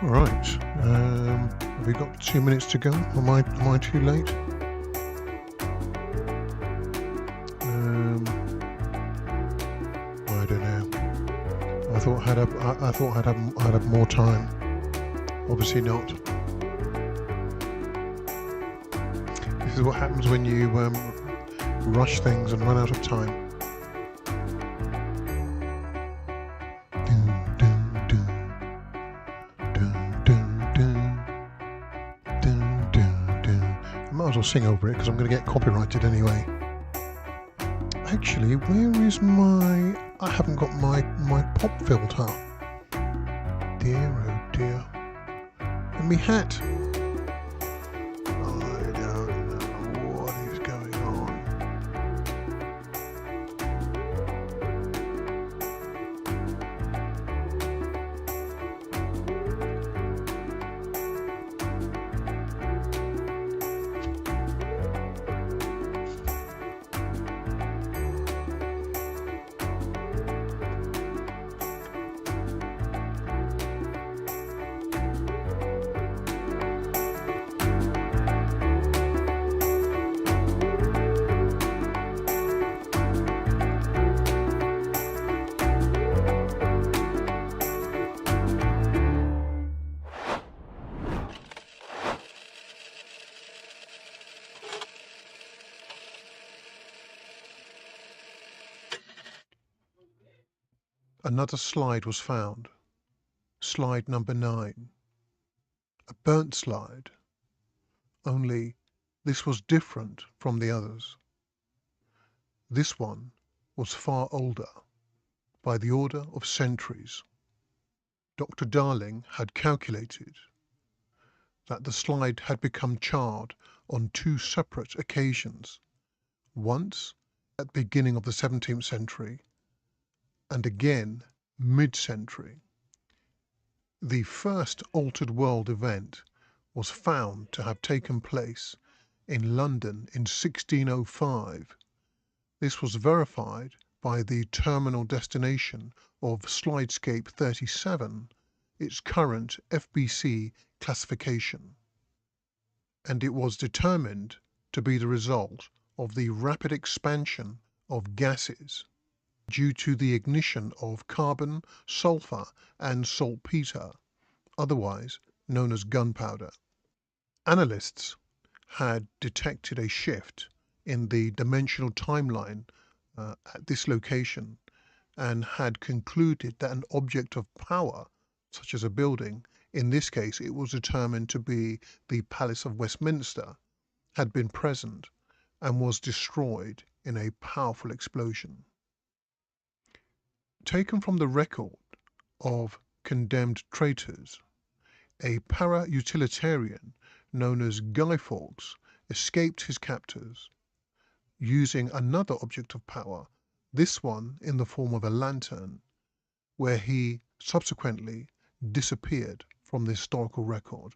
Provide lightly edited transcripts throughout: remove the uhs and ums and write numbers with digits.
Right, have we got 2 minutes to go? Am I too late? I don't know. I thought I'd have more time. Obviously not. This is what happens when you rush things and run out of time. I might as well sing over it because I'm going to get copyrighted anyway. Actually, where is my... I haven't got my pop filter. Dear, oh dear. And me hat. I don't know what is going on. Another slide was found. Slide number 9. A burnt slide. Only this was different from the others. This one was far older, by the order of centuries. Dr. Darling had calculated that the slide had become charred on 2 separate occasions, once at the beginning of the 17th century and again mid-century. The first altered world event was found to have taken place in London in 1605. This was verified by the terminal destination of Slidescape 37, its current FBC classification, and it was determined to be the result of the rapid expansion of gases due to the ignition of carbon, sulfur and saltpeter, otherwise known as gunpowder. Analysts had detected a shift in the dimensional timeline at this location and had concluded that an object of power, such as a building, in this case it was determined to be the Palace of Westminster, had been present and was destroyed in a powerful explosion. Taken from the record of condemned traitors, a para-utilitarian known as Guy Fawkes escaped his captors using another object of power, this one in the form of a lantern, where he subsequently disappeared from the historical record.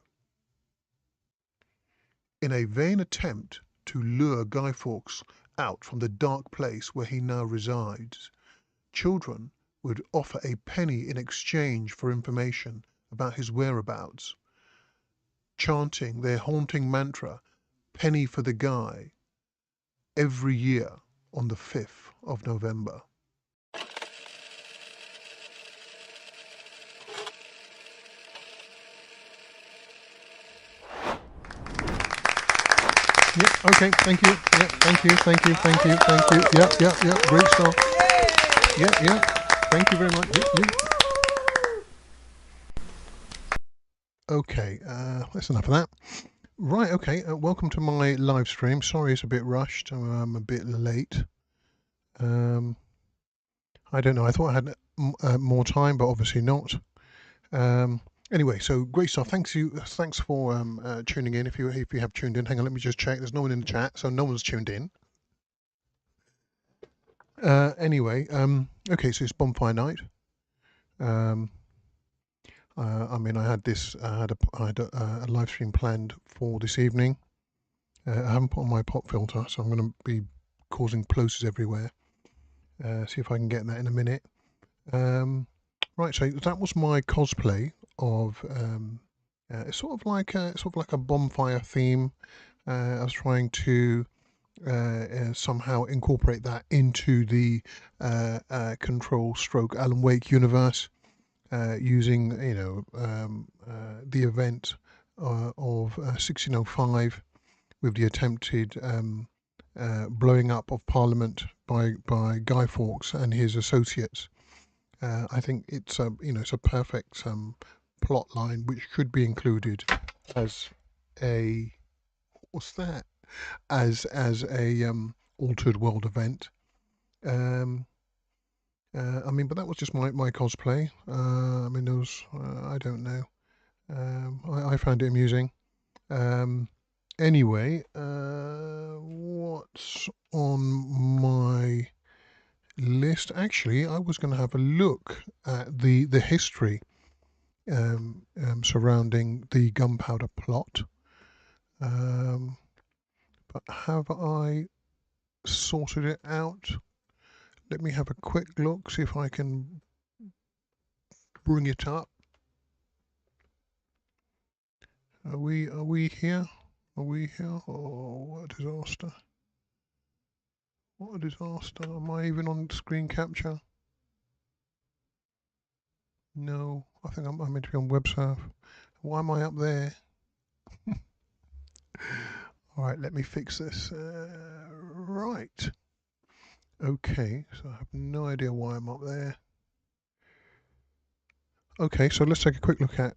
In a vain attempt to lure Guy Fawkes out from the dark place where he now resides, children would offer a penny in exchange for information about his whereabouts, chanting their haunting mantra, "Penny for the Guy," every year on the 5th of November. Yeah, okay, thank you. Yeah, thank you. Yeah, great stuff. Yeah, thank you very much. Yeah. Okay, that's enough of that. Right, okay, welcome to my live stream. Sorry it's a bit rushed, I'm a bit late. I don't know, I thought I had more time, but obviously not. Anyway, so great stuff. Thanks for tuning in. If you have tuned in, hang on, let me just check. There's no one in the chat, so no one's tuned in. Anyway, okay, so it's bonfire night. I mean, I had a live stream planned for this evening. I haven't put on my pop filter, so I'm going to be causing plosives everywhere. See if I can get that in a minute. Right, so that was my cosplay of it's sort of like a bonfire theme. I was trying to somehow incorporate that into the Control Stroke Alan Wake universe, using the event of 1605 with the attempted blowing up of Parliament by Guy Fawkes and his associates. I think it's it's a perfect plot line which should be included as a what's that as a altered world event. Um, I mean, but that was just my cosplay. I mean, those I don't know. I found it amusing. Um, anyway, what's on my list? Actually, I was going to have a look at the history surrounding the gunpowder plot. But have I sorted it out? Let me have a quick look, see if I can bring it up. Are we here? Are we here? Oh, what a disaster. What a disaster. Am I even on screen capture? No, I think I'm meant to be on web surf. Why am I up there? Alright, let me fix this. Right. Okay, so I have no idea why I'm up there. Okay, so let's take a quick look at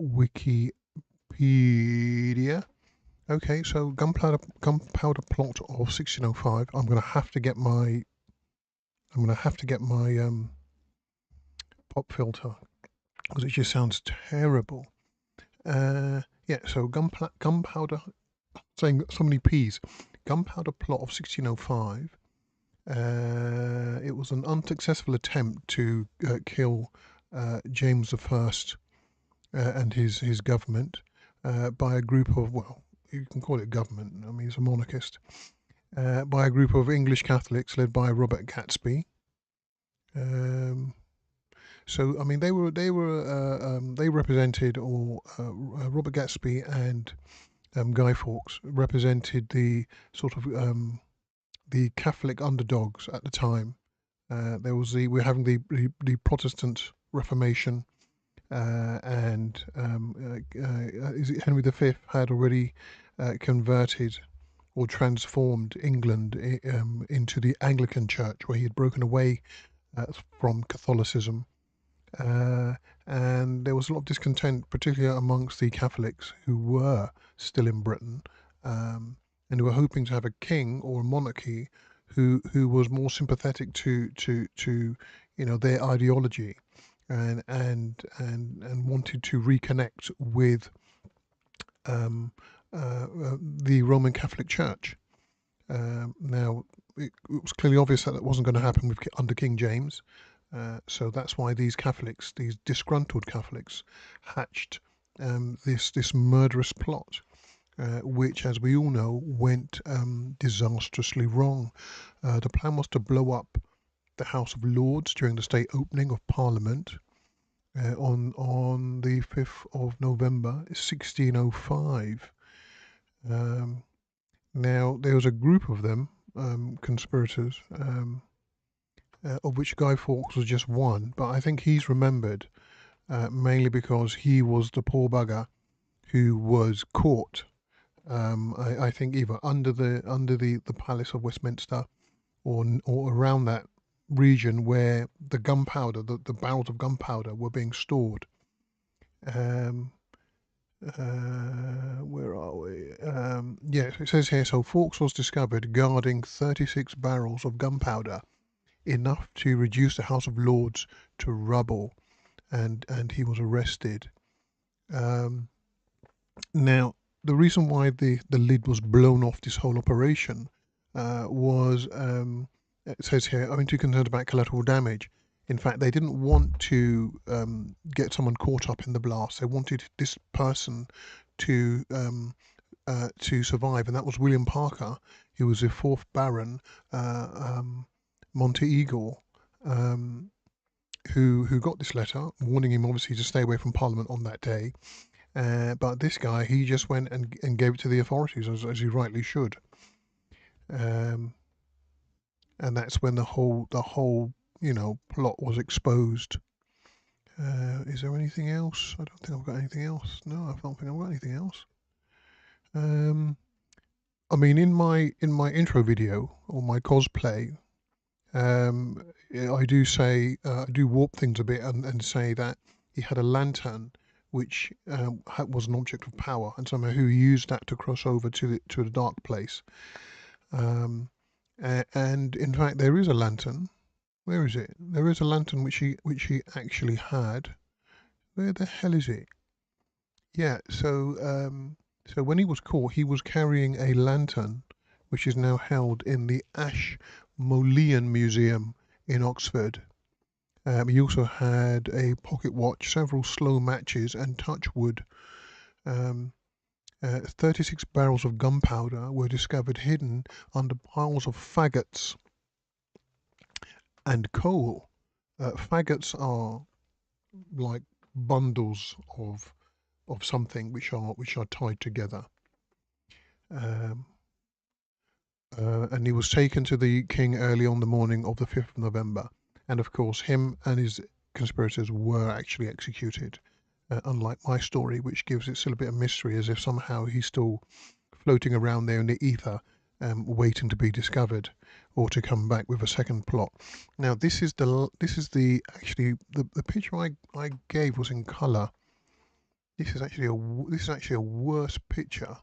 Wikipedia. Okay, so gunpowder plot of 1605. I'm gonna have to get my pop filter because it just sounds terrible. Yeah, so gunpowder, saying so many P's. Gunpowder plot of 1605. It was an unsuccessful attempt to kill James I and his government by a group of, well, you can call it government. I mean, he's a monarchist. By a group of English Catholics led by Robert Gatsby. So I mean, they represented, or Robert Gatsby and Guy Fawkes represented the sort of the Catholic underdogs at the time. There was we're having the Protestant Reformation, and Henry V had already converted or transformed England into the Anglican Church, where he had broken away from Catholicism. And there was a lot of discontent, particularly amongst the Catholics who were still in Britain, and who were hoping to have a king or a monarchy who was more sympathetic to their ideology, and wanted to reconnect with the Roman Catholic Church. Now, it was clearly obvious that wasn't going to happen under King James. So that's why these Catholics, these disgruntled Catholics, hatched this murderous plot, which, as we all know, went disastrously wrong. The plan was to blow up the House of Lords during the state opening of Parliament on the 5th of November 1605. Now, there was a group of them, conspirators, of which Guy Fawkes was just one, but I think he's remembered mainly because he was the poor bugger who was caught. I think either under the Palace of Westminster, or around that region where the gunpowder, the barrels of gunpowder, were being stored. Where are we? Yes, it says here. So Fawkes was discovered guarding 36 barrels of gunpowder, enough to reduce the House of Lords to rubble, and he was arrested. Now, the reason why the lid was blown off this whole operation was, it says here, owing to concerns about collateral damage. In fact, they didn't want to get someone caught up in the blast. They wanted this person to survive, and that was William Parker, who was the 4th Baron, Monteagle, who got this letter warning him obviously to stay away from Parliament on that day. But this guy, he just went and gave it to the authorities, as he rightly should. Um, and that's when the whole plot was exposed. Is there anything else? I don't think I've got anything else. No, I don't think I've got anything else. I mean, in my intro video or my cosplay, I do say I do warp things a bit and say that he had a lantern which was an object of power, and somehow who used that to cross over to the dark place. And in fact, there is a lantern. Where is it? There is a lantern which he actually had. Where the hell is it? Yeah. So when he was caught, he was carrying a lantern, which is now held in the Ashmolean Museum in Oxford. He also had a pocket watch, several slow matches, and touchwood. 36 barrels of gunpowder were discovered hidden under piles of faggots and coal. Faggots are like bundles of something which are tied together. Um, and he was taken to the king early on the morning of the 5th of November. And of course, him and his conspirators were actually executed. Unlike my story, which gives it still a bit of mystery, as if somehow he's still floating around there in the ether, waiting to be discovered or to come back with a second plot. Now, this is the picture I gave was in color. This is actually a worse picture.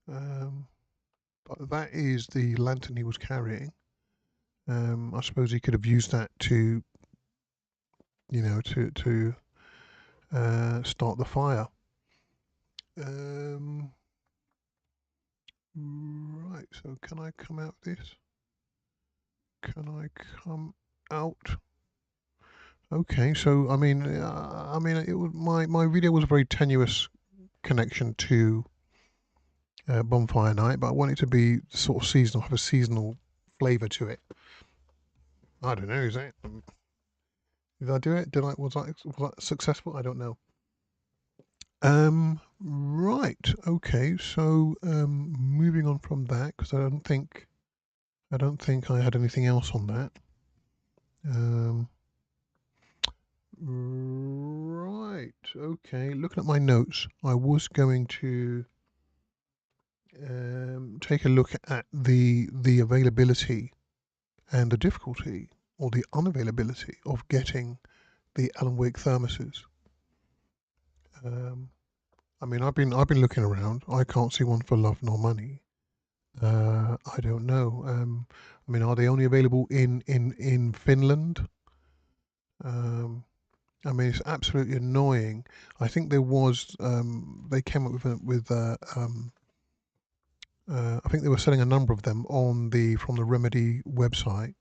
But that is the lantern he was carrying. I suppose he could have used that to, to start the fire. Right. So can I come out of this? Can I come out? Okay. So I mean, it was my video was a very tenuous connection to Bonfire Night, but I want it to be sort of seasonal, have a seasonal flavour to it. I don't know. Is that? Did I do it? Was that successful? I don't know. Right. Okay. So, moving on from that, because I don't think I had anything else on that. Right. Okay. Looking at my notes, I was going to take a look at the availability and the difficulty or the unavailability of getting the Alan Wake thermoses. I mean, I've been looking around. I can't see one for love nor money. I don't know. I mean, are they only available in Finland? I mean, it's absolutely annoying. I think there was they came up I think they were selling a number of them from the Remedy website.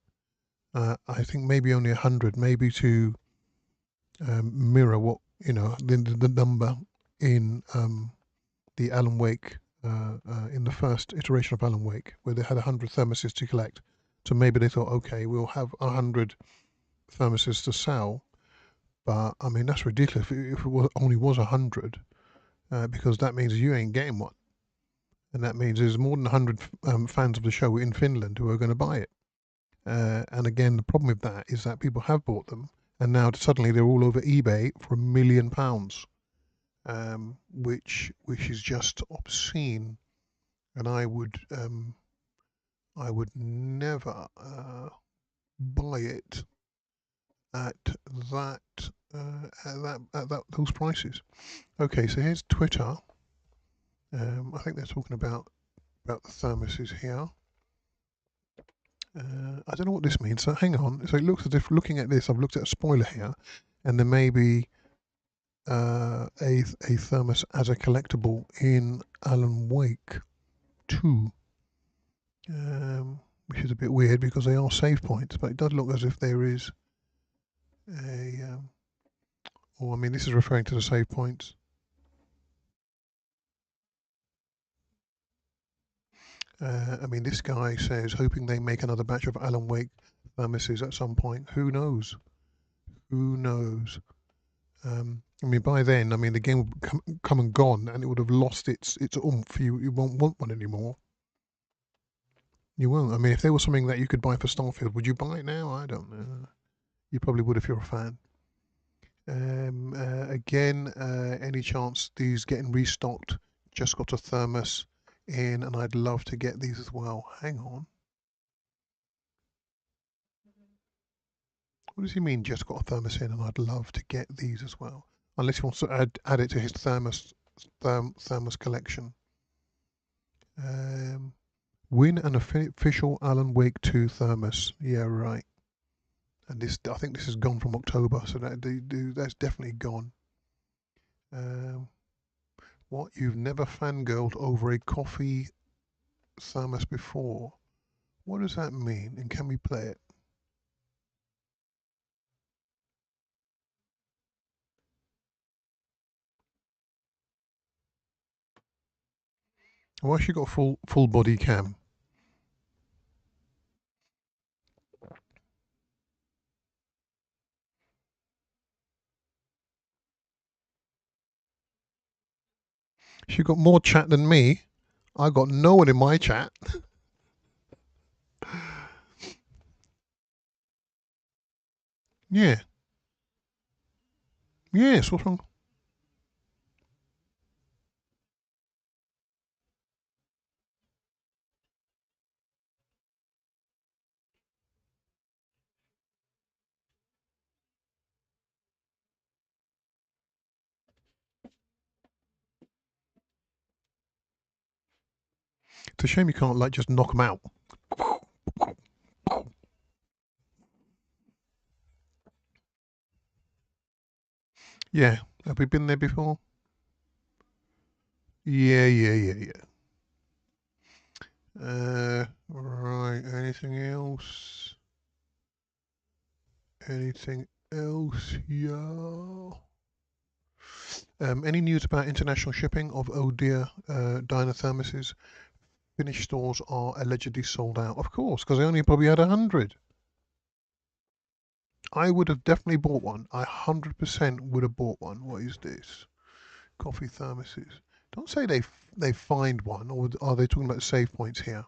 I think maybe only 100, maybe to mirror what the number in the Alan Wake in the first iteration of Alan Wake, where they had 100 thermoses to collect. So maybe they thought, okay, we'll have 100 thermoses to sell. But I mean, that's ridiculous if it only was 100, because that means you ain't getting one, and that means there's more than 100 fans of the show in Finland who are going to buy it. And again, the problem with that is that people have bought them, and now suddenly they're all over eBay for £1 million, which is just obscene. And I would never buy it at those prices. Okay, so here's Twitter. I think they're talking about the thermoses here. I don't know what this means. So hang on. So it looks as if looking at this, I've looked at a spoiler here, and there may be a thermos as a collectible in Alan Wake 2, which is a bit weird because they are save points, but it does look as if there is a. I mean, this is referring to the save points. I mean, this guy says, hoping they make another batch of Alan Wake thermoses at some point. Who knows? Who knows? I mean, by then, I mean, the game would come and gone, and it would have lost its oomph. You won't want one anymore. You won't. I mean, if there was something that you could buy for Starfield, would you buy it now? I don't know. You probably would if you're a fan. Again, any chance these getting restocked? Just got a thermos in, and I'd love to get these as well. Hang on. What does he mean? Just got a thermos in, and I'd love to get these as well. Unless he wants to add it to his thermos collection. Win an official Alan Wake 2 thermos. Yeah, right. And this, I think this is gone from October, so that's definitely gone. What? You've never fangirled over a coffee thermos before? What does that mean? And can we play it? Why she got full body cam? She got more chat than me. I got no one in my chat. Yeah. Yes, what's wrong? It's a shame you can't like just knock them out. Yeah. Have we been there before? Yeah. Right. Anything else? Anything else? Yeah. Any news about international shipping of oh dear diner thermoses? Finnish stores are allegedly sold out. Of course, because they only probably had 100. I would have definitely bought one. I 100% would have bought one. What is this? Coffee thermoses. Don't say they find one, or are they talking about save points here?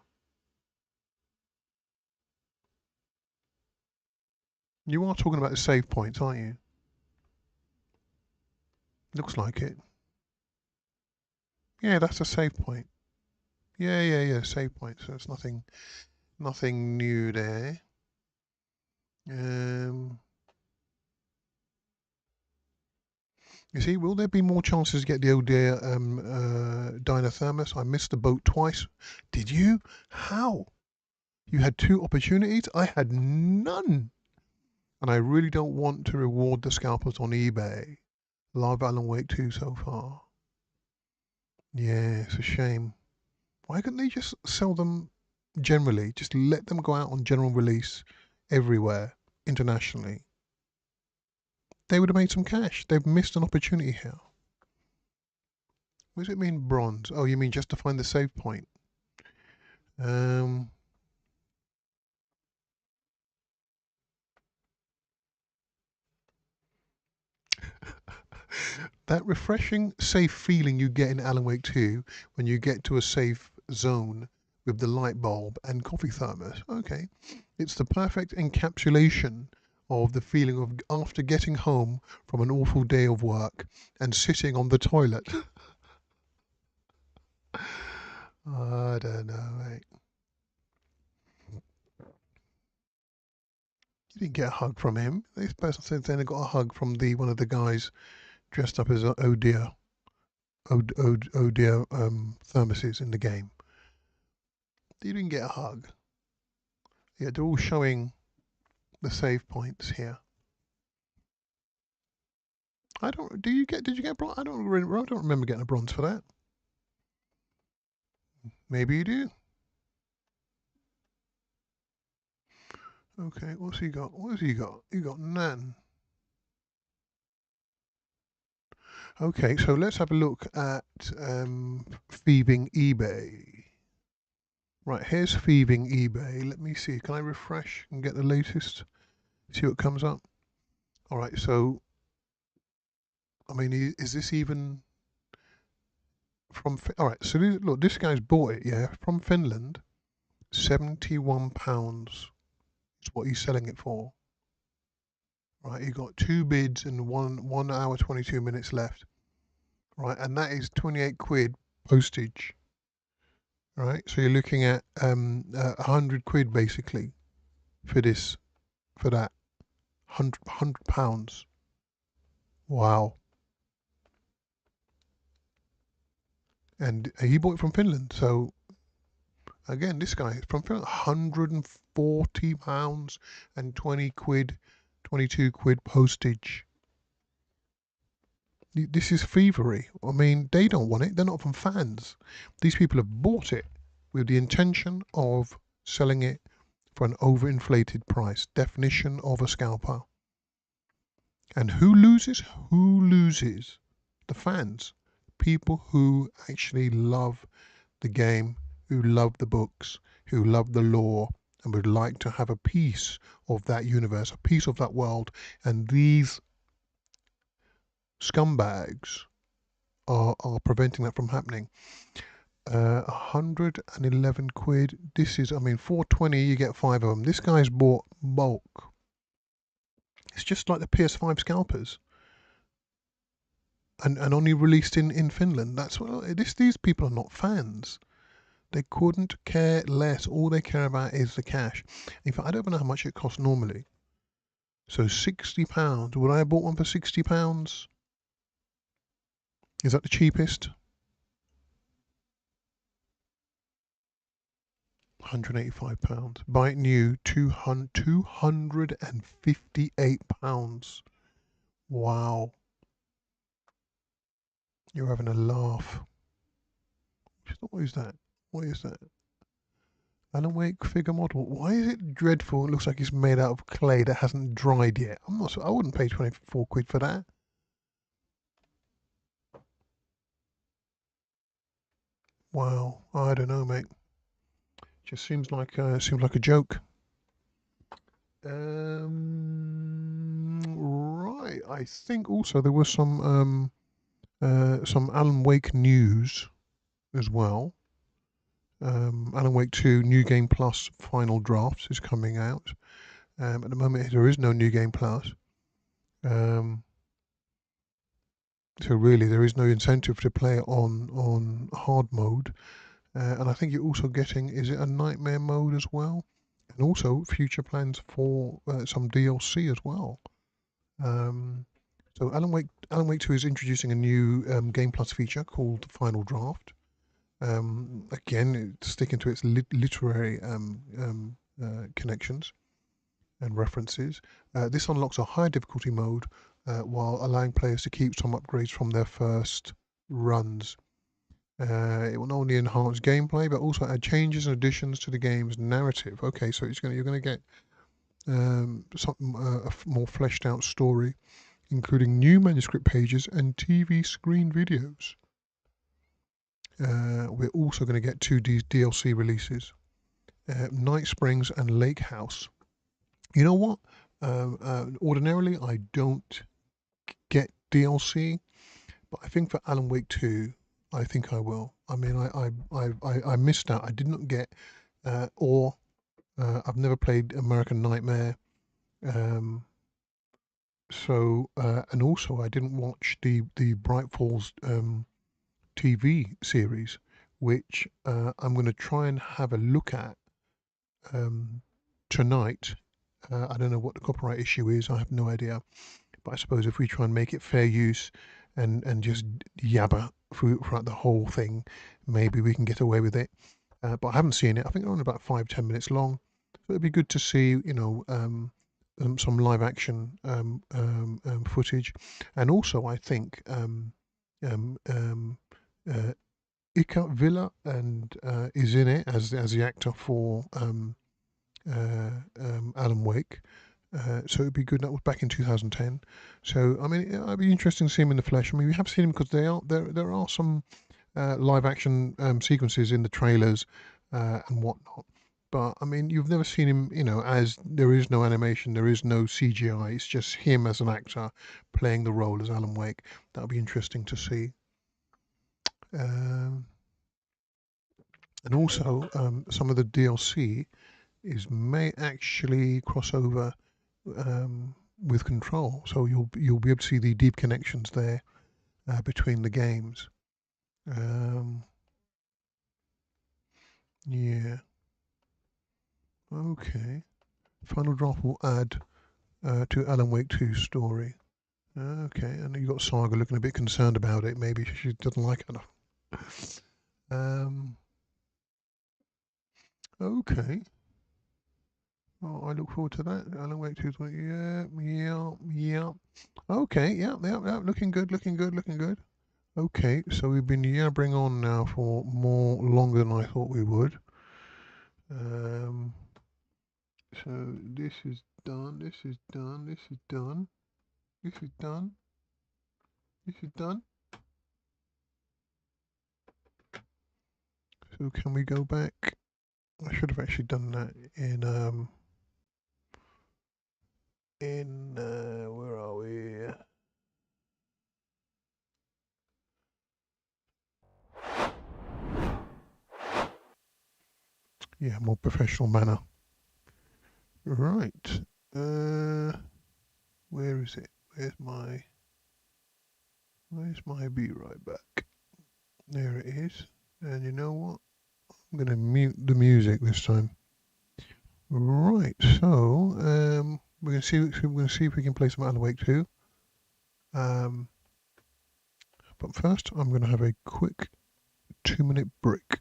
You are talking about the save points, aren't you? Looks like it. Yeah, that's a save point. Yeah. Save points. So there's nothing new there. You see, will there be more chances to get the old dear Diner Thermos? I missed the boat twice. Did you? How? You had 2 opportunities? I had none. And I really don't want to reward the scalpers on eBay. Live Alan Wake 2 so far. Yeah, it's a shame. Why couldn't they just sell them generally? Just let them go out on general release everywhere, internationally. They would have made some cash. They've missed an opportunity here. What does it mean bronze? Oh, you mean just to find the save point? Um, that refreshing, safe feeling you get in Alan Wake 2 when you get to a safe zone with the light bulb and coffee thermos. Okay. It's the perfect encapsulation of the feeling of after getting home from an awful day of work and sitting on the toilet. I don't know, mate. You didn't get a hug from him. This person said they got a hug from one of the guys dressed up as oh dear, oh dear thermoses in the game. You didn't get a hug. Yeah, they're all showing the save points here. I don't. Did you get bronze? I don't remember getting a bronze for that. Maybe you do. Okay, what's he got? What has he got? He got none. Okay, so let's have a look at thieving eBay. Right, here's thieving eBay. Let me see. Can I refresh and get the latest? See what comes up. All right, so I mean, is this even from? All right, so look, this guy's bought it, yeah, from Finland. £71 is what he's selling it for. Right, you got two bids and 1 hour 22 minutes left. Right, and that is 28 quid postage. Right, so you're looking at 100 quid basically for this, for that £100. Wow. And he bought it from Finland. So again, this guy from Finland, £140 and 20 quid, 22 quid postage. This is thievery. I mean, they don't want it. They're not from fans. These people have bought it with the intention of selling it for an overinflated price. Definition of a scalper. And who loses? Who loses? The fans. People who actually love the game, who love the books, who love the lore, and would like to have a piece of that universe, a piece of that world. And these scumbags are preventing that from happening. 111 quid. This is, I mean, 420, you get 5 of them. This guy's bought bulk. It's just like the PS5 scalpers. And only released in Finland. That's what these people are not fans. They couldn't care less. All they care about is the cash. In fact, I don't know how much it costs normally. So £60. Would I have bought one for £60? Is that the cheapest? £185. Buy it new, £258. Wow. You're having a laugh. What is that? What is that? Alan Wake figure model. Why is it dreadful? It looks like it's made out of clay that hasn't dried yet. I'm not. I wouldn't pay 24 quid for that. Wow. I don't know, mate. Just seems like a joke. Right. I think also there was some Alan Wake news as well. Alan Wake 2 New Game Plus Final Drafts is coming out. At the moment, there is no New Game Plus. Um, so really, there is no incentive to play it on hard mode. And I think you're also getting, is it a nightmare mode as well? And also future plans for some DLC as well. So Alan Wake 2 is introducing a new Game Plus feature called Final Draft. Again, it's sticking to its literary connections and references. This unlocks a high difficulty mode while allowing players to keep some upgrades from their first runs. It will not only enhance gameplay but also add changes and additions to the game's narrative. Okay, so you're going to get a more fleshed out story, including new manuscript pages and TV screen videos. We're also going to get two DLC releases, Night Springs and Lake House. You know what? Ordinarily, I don't get DLC, but I think for Alan Wake 2, I think I will. I mean, I missed out. I did not get, I've never played American Nightmare. And also I didn't watch the Bright Falls TV series, which I'm going to try and have a look at tonight. I don't know what the copyright issue is. I have no idea. But I suppose if we try and make it fair use and just yabber throughout the whole thing, maybe we can get away with it. But I haven't seen it. I think they're only about 5-10 minutes long. So it'd be good to see, some live action footage. And also, I think Ika Villa and is in it as the actor for Alan Wake. So it'd be good. That was back in 2010. So I mean, it'd be interesting to see him in the flesh. I mean, we have seen him because there are some live action sequences in the trailers and whatnot. but I mean, you've never seen him, you know, as there is no animation, there is no CGI. It's just him as an actor playing the role as Alan Wake. That'll be interesting to see. Um, and also, some of the DLC may actually cross over with Control, so you'll be able to see the deep connections there between the games. Yeah. Okay. Final Draft will add to Alan Wake 2 story. Okay, and you got Saga looking a bit concerned about it. Maybe she doesn't like it enough. Um, okay. Oh, I look forward to that. Alan Wake 2. Yeah. Okay, yeah. Looking good, looking good, looking good. Okay, so we've been yabbering on now for longer than I thought we would. So this is done, this is done, this is done, this is done, this is done. So can we go back? I should have actually done that in where are we? Yeah, more professional manner. Right. Where is it? Where's my be right back? There it is. And you know what? I'm gonna mute the music this time. Right. So we're gonna see if we can play some Alan Wake 2. But first, I'm gonna have a quick 2-minute break.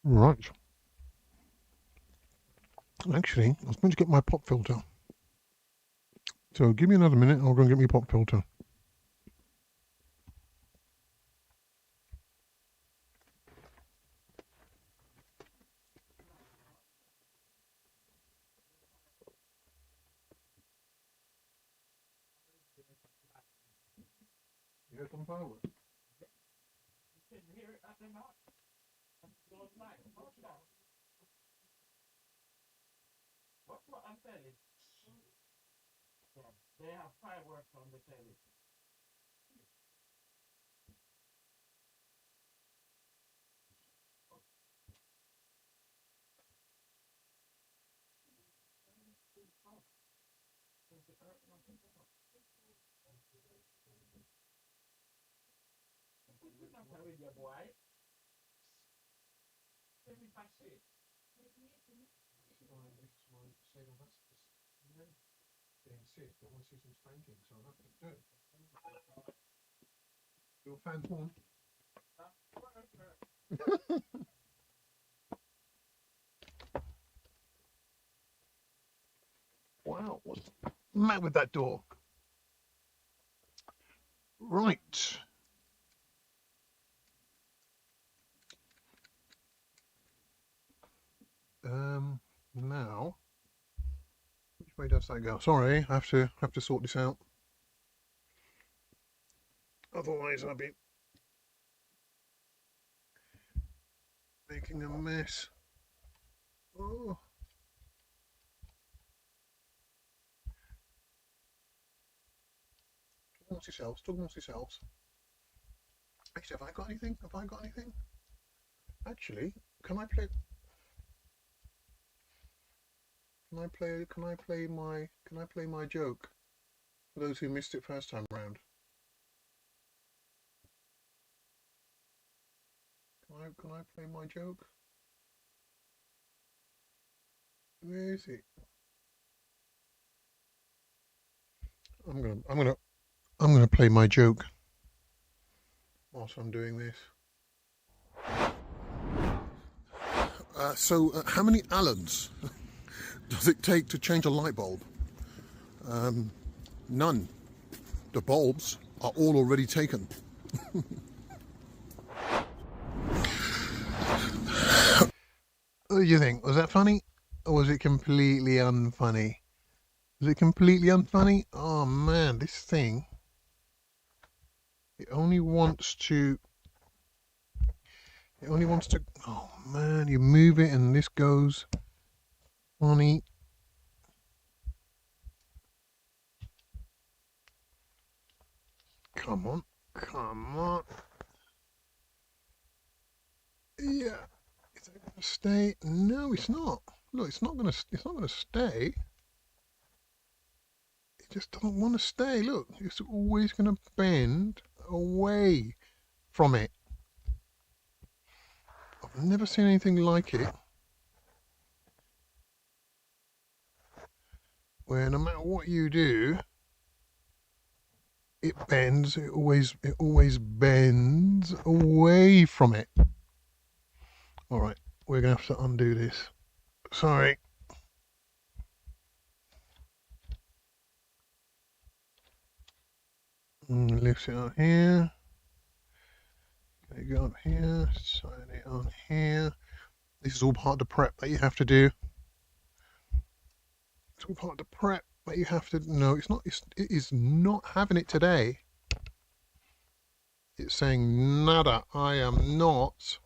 Right. Actually, I was going to get my pop filter. So give me another minute, I'll go and get my pop filter. heard some fireworks. You can hear it at the night. Those nights, watch that. Watch what I'm telling. Yeah, they have fireworks on the telly. With your boy. Let me pass it. This is why say that that's they insist they want to see some spanking, so I'll have to do it. Your fan's on. Wow, what's mad with that door? Right. Now, which way does that go? Sorry, I have to sort this out. Otherwise, I'll be making a mess. Oh. Talk amongst yourselves. Talk amongst yourselves. Actually, have I got anything? Have I got anything? Actually, can I play? Can I play my joke for those who missed it first time round? Can I play my joke? Where is it? I'm gonna play my joke whilst I'm doing this. How many Allens does it take to change a light bulb? None. The bulbs are all already taken. What do you think? Was that funny? Or was it completely unfunny? Was it completely unfunny? Oh man, this thing. It only wants to. Oh man, you move it and this goes. Funny. Come on. Come on. Yeah. Is it gonna stay? No, it's not. Look, it's not gonna stay. It just doesn't want to stay. Look, it's always gonna bend away from it. I've never seen anything like it. Where no matter what you do, it bends. It always bends away from it. All right, we're gonna have to undo this. Sorry. Lift it up here. Okay, go up here. Sign it on here. This is all part of the prep that you have to do. It's all part of the prep that you have to. No, it's not. It is not having it today. It's saying nada. I am not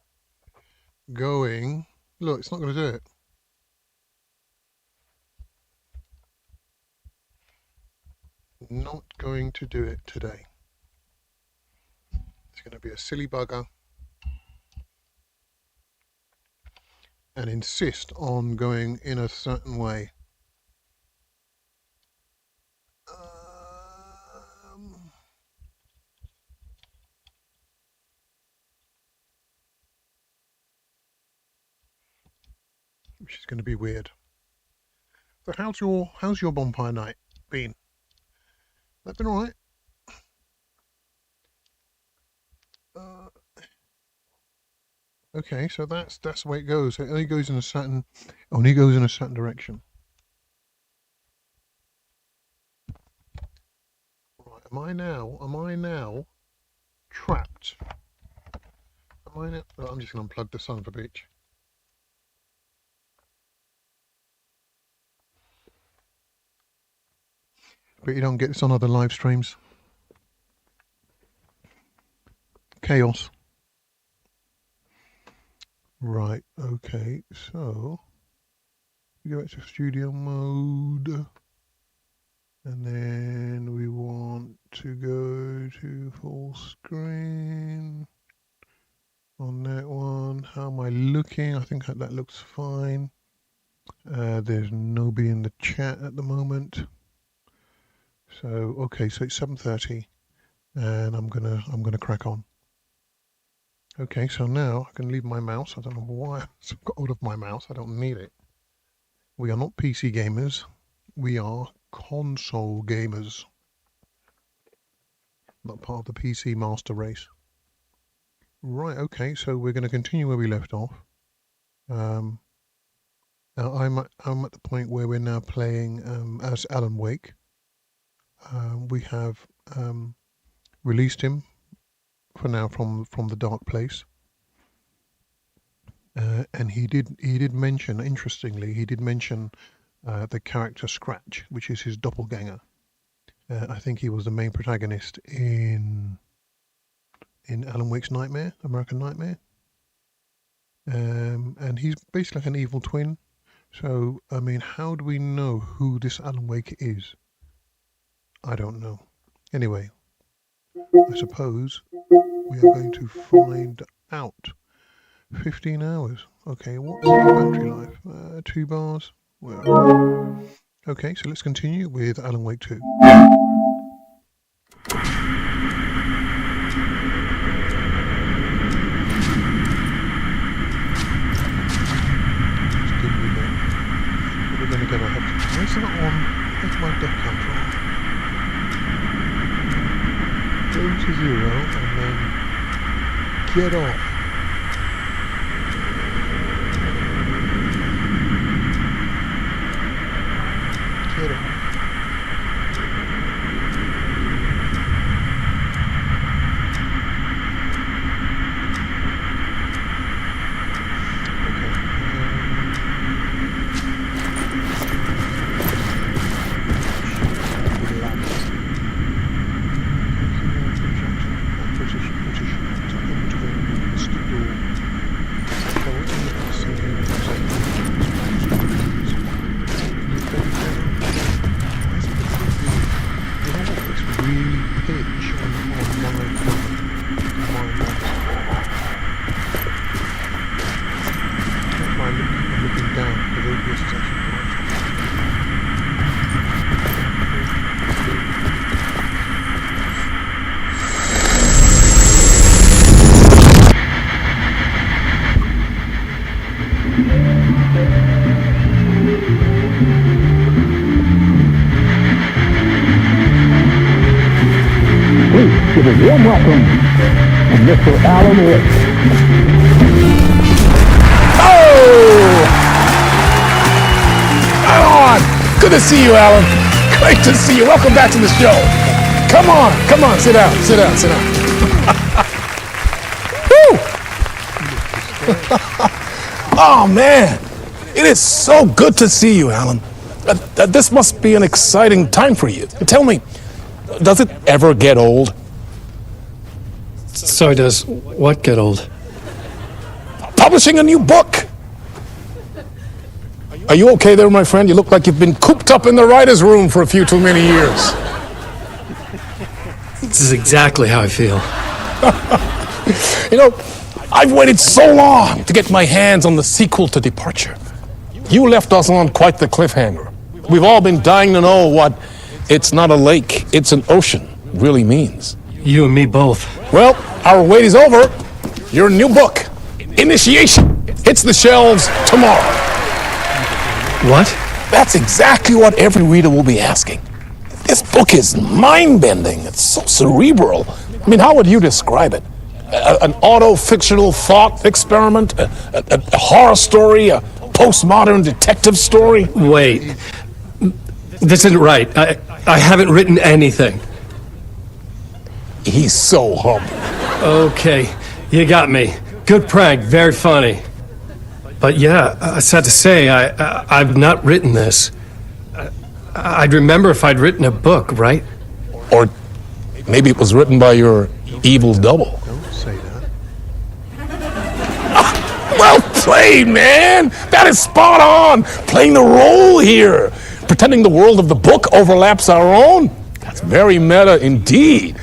going. Look, it's not going to do it. Not going to do it today. It's going to be a silly bugger and insist on going in a certain way. Which is going to be weird. So how's your bonfire night been? That been alright? Okay, so that's the way it goes. It only goes in a certain direction. Right, am I now trapped? Am I now? Oh, I'm just gonna unplug the son of a bitch. But you don't get this on other live streams. chaos. Right, okay, so we go back to studio mode. And then we want to go to full screen on that one. How am I looking? I think that looks fine. There's nobody in the chat at the moment. So okay, so it's 7:30, and I'm gonna crack on. Okay, so now I can leave my mouse. I don't know why I've got hold of my mouse. I don't need it. We are not PC gamers. We are console gamers. Not part of the PC master race. Right, okay, so we're going to continue where we left off. Now I'm at the point where we're now playing as Alan Wake. We have released him for now from the dark place. And he did mention, interestingly, the character Scratch, which is his doppelganger. I think he was the main protagonist in Alan Wake's Nightmare, American Nightmare. And he's basically like an evil twin. So, I mean, how do we know who this Alan Wake is? I don't know. Anyway, I suppose we are going to find out. 15 hours. Okay, what's the battery life? 2 bars. Well, okay, so let's continue with Alan Wake 2. We're going to get our head. Why is it not on? Where's my death counter on? Go to 0 and then get off. Get off. Give a warm welcome to Mr. Alan Wake. Oh! Alan! Good to see you, Alan. Great to see you. Welcome back to the show. Come on, sit down. Woo! Oh, man. It is so good to see you, Alan. This must be an exciting time for you. Tell me, does it ever get old? So does what get old? Publishing a new book. Are you okay there, my friend? You look like you've been cooped up in the writer's room for a few too many years. This is exactly how I feel. You know, I've waited so long to get my hands on the sequel to Departure. You left us on quite the cliffhanger. We've all been dying to know what "it's not a lake, it's an ocean" really means. You and me both. Well, our wait is over. Your new book, Initiation, hits the shelves tomorrow. What? That's exactly what every reader will be asking. This book is mind-bending. It's so cerebral. I mean, how would you describe it? An auto-fictional thought experiment? A horror story? A postmodern detective story? Wait. This isn't right. I haven't written anything. He's so humble. Okay, you got me. Good prank, very funny. But yeah, sad to say, I've not written this. I'd remember if I'd written a book, right? Or maybe it was written by your evil double. Don't say Well played, man. That is spot on. Playing the role here. Pretending the world of the book overlaps our own. That's very meta indeed.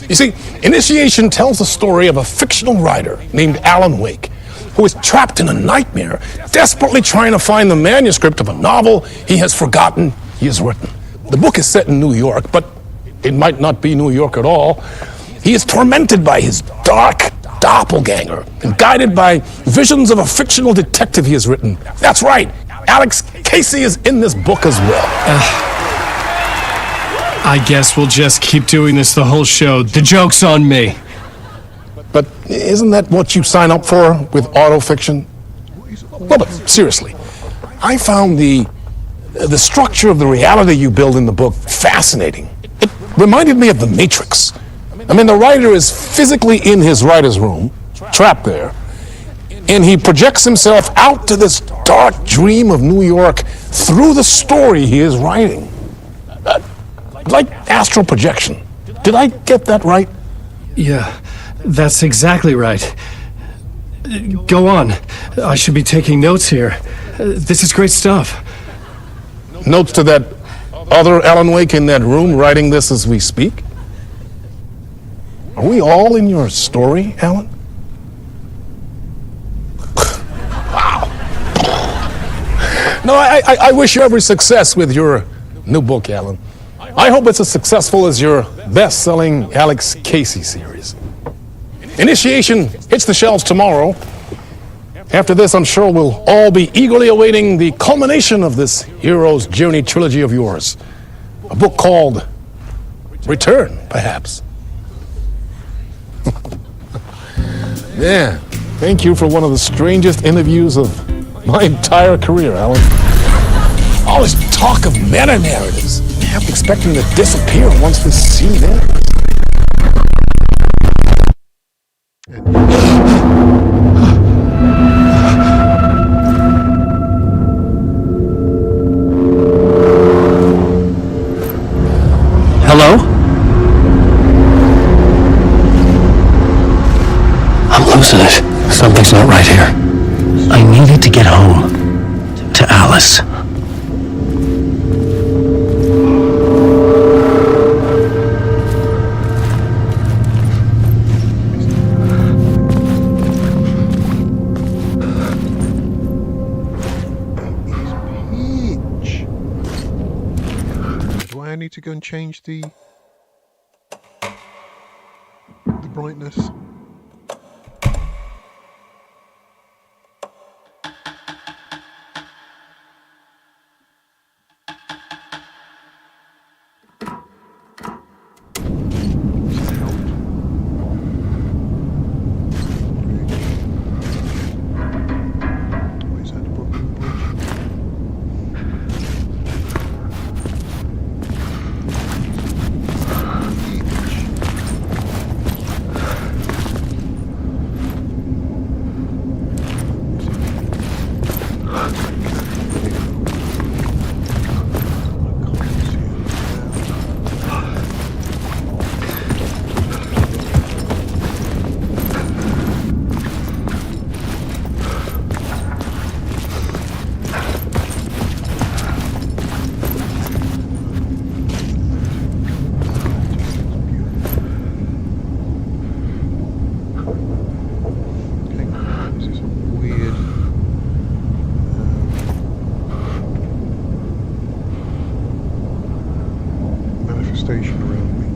You see, Initiation tells the story of a fictional writer named Alan Wake, who is trapped in a nightmare, desperately trying to find the manuscript of a novel he has forgotten he has written. The book is set in New York, but it might not be New York at all. He is tormented by his dark doppelganger and guided by visions of a fictional detective he has written. That's right, Alex Casey is in this book as well. I guess we'll just keep doing this the whole show. The joke's on me. But isn't that what you sign up for with autofiction? Well, but seriously, I found the structure of the reality you build in the book fascinating. It reminded me of The Matrix. I mean, the writer is physically in his writer's room, trapped there, and he projects himself out to this dark dream of New York through the story he is writing. Like astral projection. Did I get that right? Yeah, that's exactly right. Go on. I should be taking notes here. This is great stuff. Notes to that other Alan Wake in that room writing this as we speak? Are we all in your story, Alan? Wow. No, I wish you every success with your new book, Alan. I hope it's as successful as your best-selling Alex Casey series. Initiation hits the shelves tomorrow. After this, I'm sure we'll all be eagerly awaiting the culmination of this Hero's Journey trilogy of yours. A book called Return, perhaps. Yeah, thank you for one of the strangest interviews of my entire career, Alan. All this talk of meta-narratives. I'm expecting to disappear once this scene ends. Hello? I'm losing it. Something's not right here. I needed to get home. To Alice. I need to go and change the brightness. Where's that Brooklyn Bridge? Manifestation around me.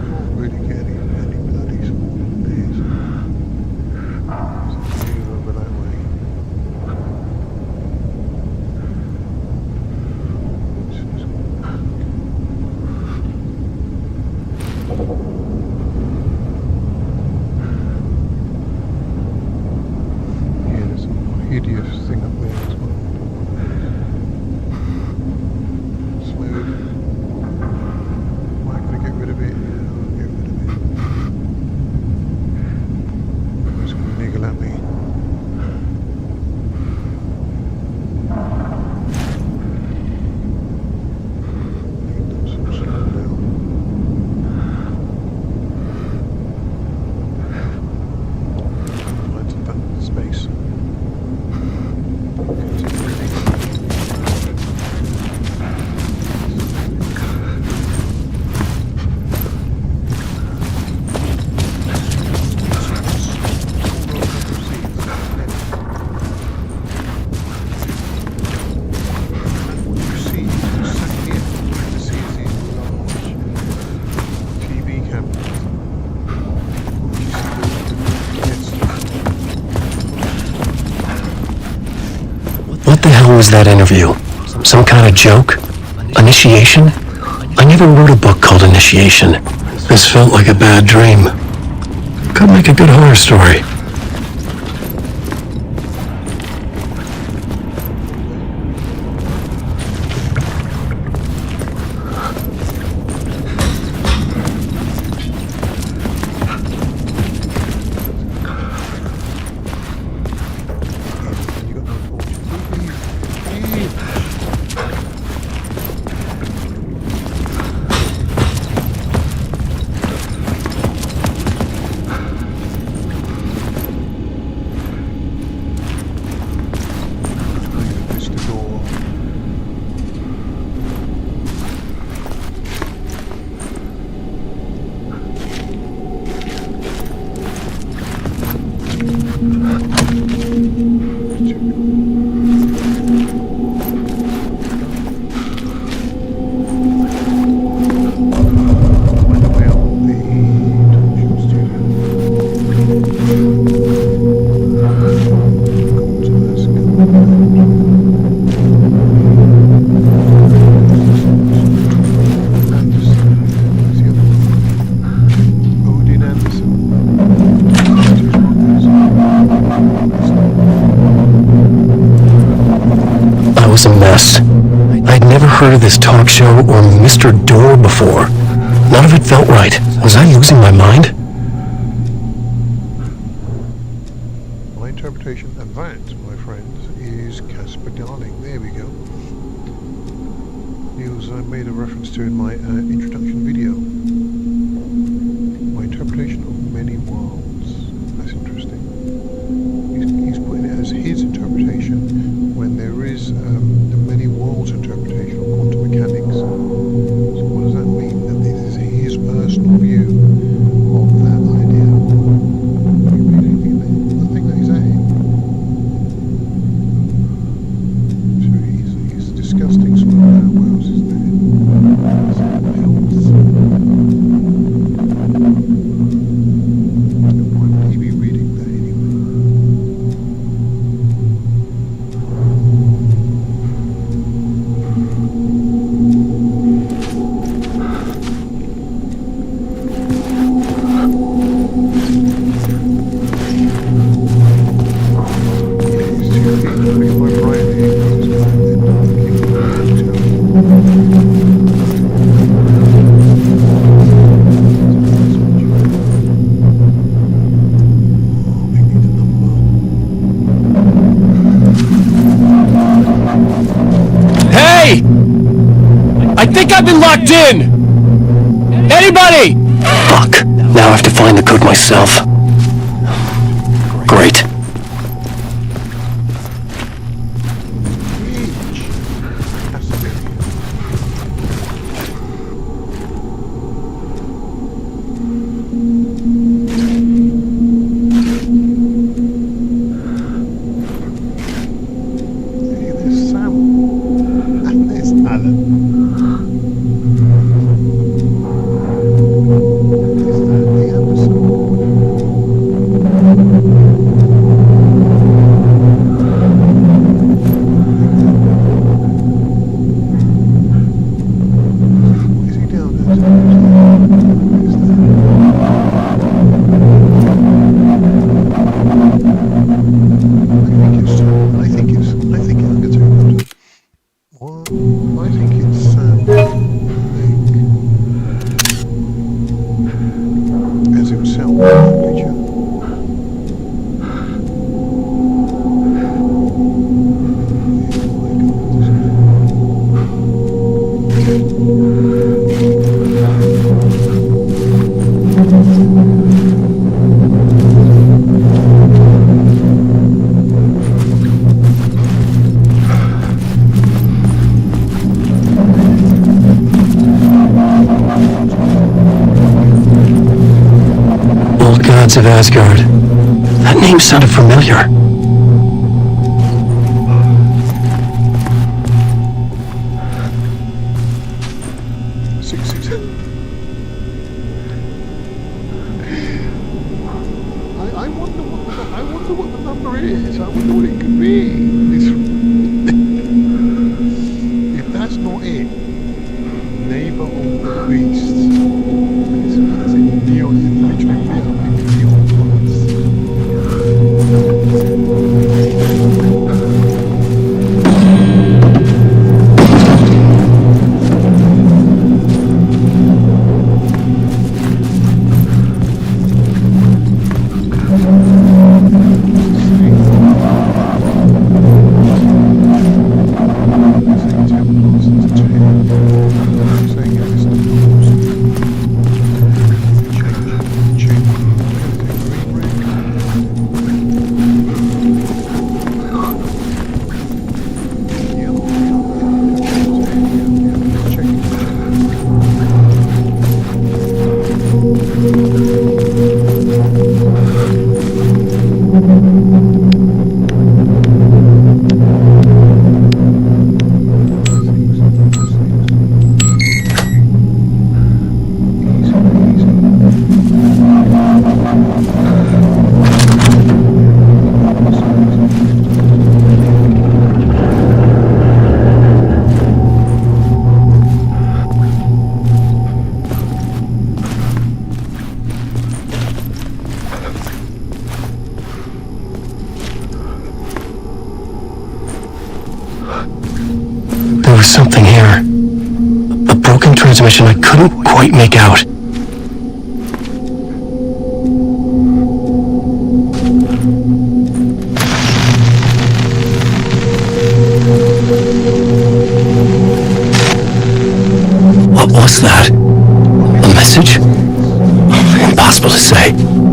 Can't really get any bloody days. There's a view over that way. Yeah, there's a hideous thing up there as well. Smooth. Am I going to get rid of it? Yeah, I'll get rid of it. It's going to niggle at me. Need them some slow down. was that interview? Some kind of joke? Initiation? I never wrote a book called Initiation. This felt like a bad dream. Could make a good horror story. Was a mess. I'd never heard of this talk show or Mr. Door before. None of it felt right. Was I losing my mind? My interpretation of that, my friends, is Casper Darling. There we go. News I made a reference to in my introduction video. My interpretation of many worlds. That's interesting. He's putting it as his interpretation when there is the many worlds interpretation of quantum mechanics. So what does that mean? That this is his personal view of that idea. You read anything there? Nothing that he's saying. So he's disgusting sort of that. What else is there? Something else. Why would he be reading that anyway? Hey! I think I've been locked in! Anybody! Fuck. Now I have to find the code myself. Great. There's Sam and there's Alan. Is that the episode? What is he down as? What is that? I think I'm going to tell you what. I think it's as himself, picture. Of Asgard. That name sounded familiar. I wonder what the number is. I wonder what it could be. was something here. A broken transmission I couldn't quite make out. What was that? A message? Impossible to say.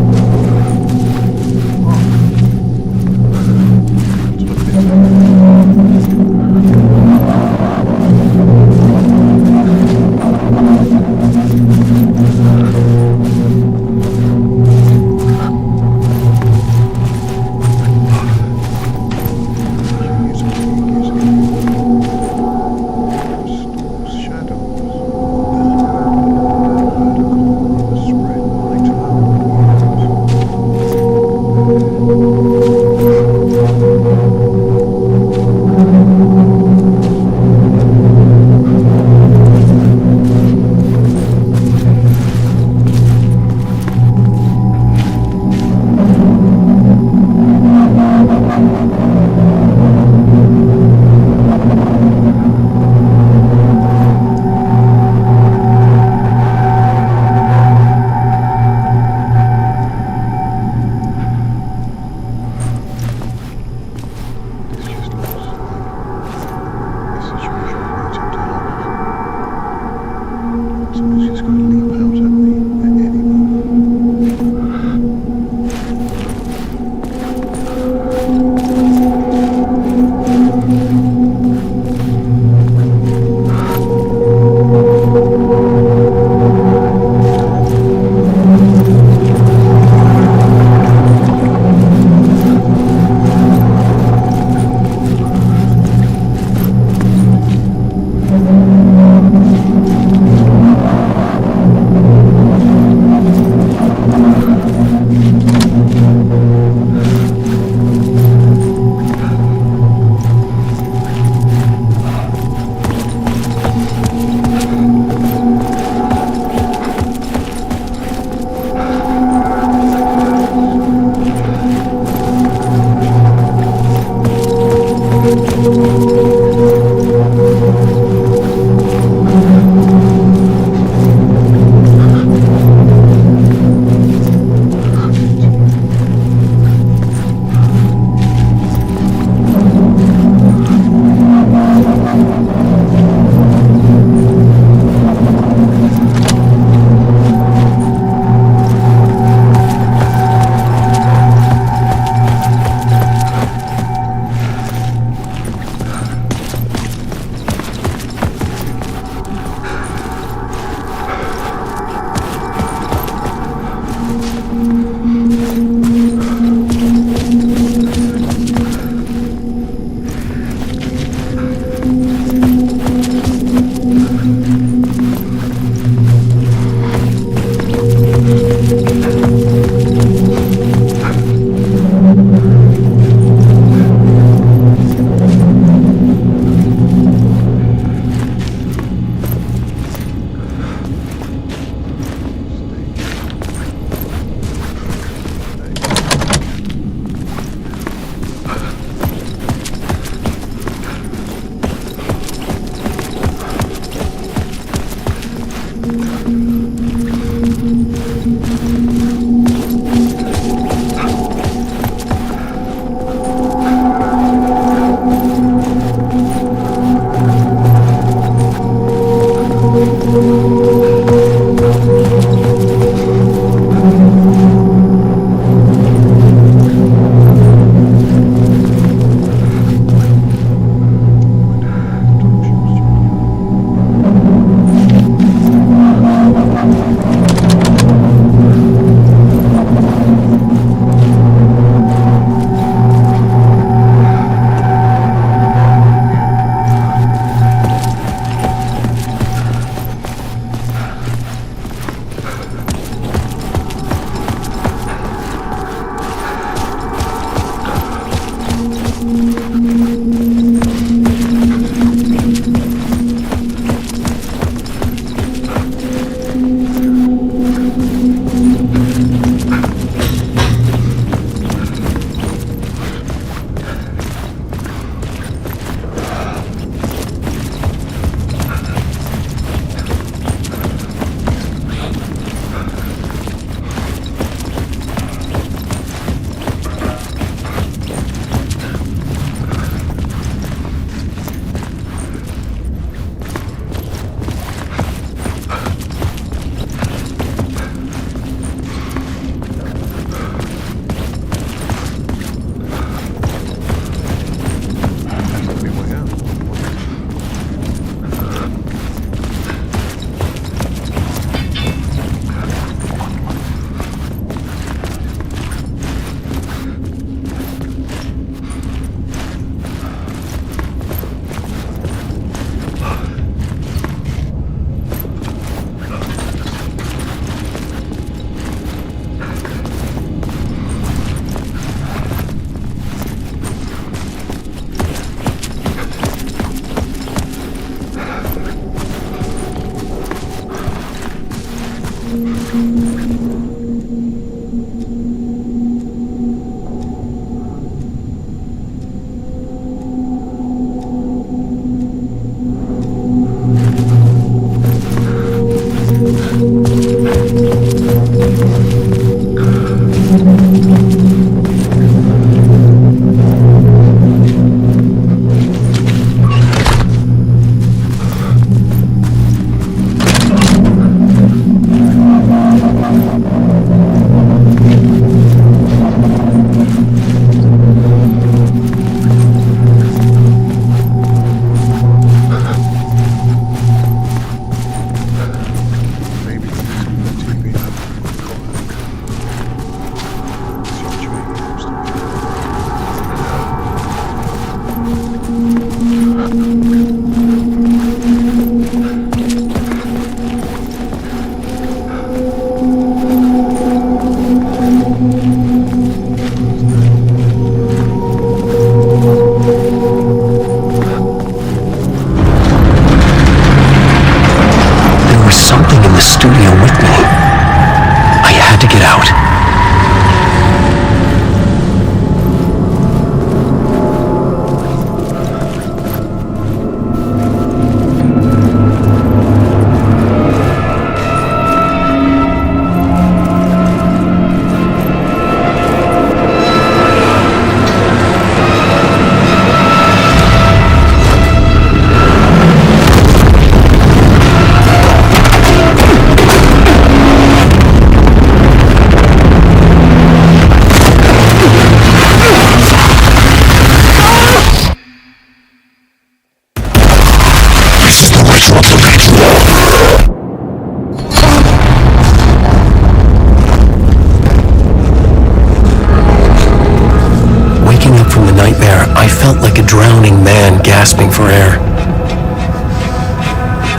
felt like a drowning man gasping for air.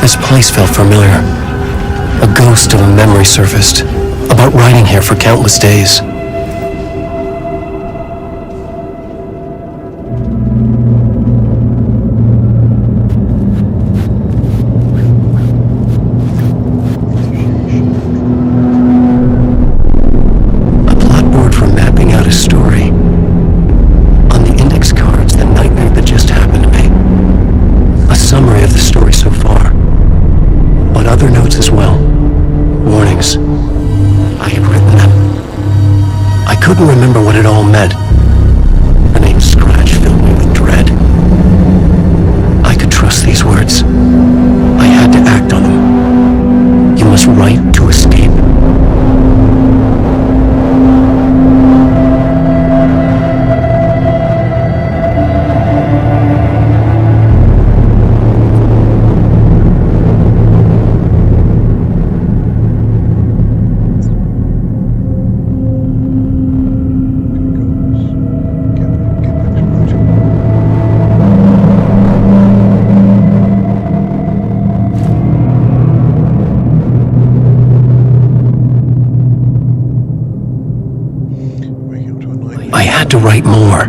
This place felt familiar. A ghost of a memory surfaced, about riding here for countless days. I couldn't remember what it all meant. The name Scratch filled me with dread. I could trust these words. I had to act on them. You must write to escape. I had to write more.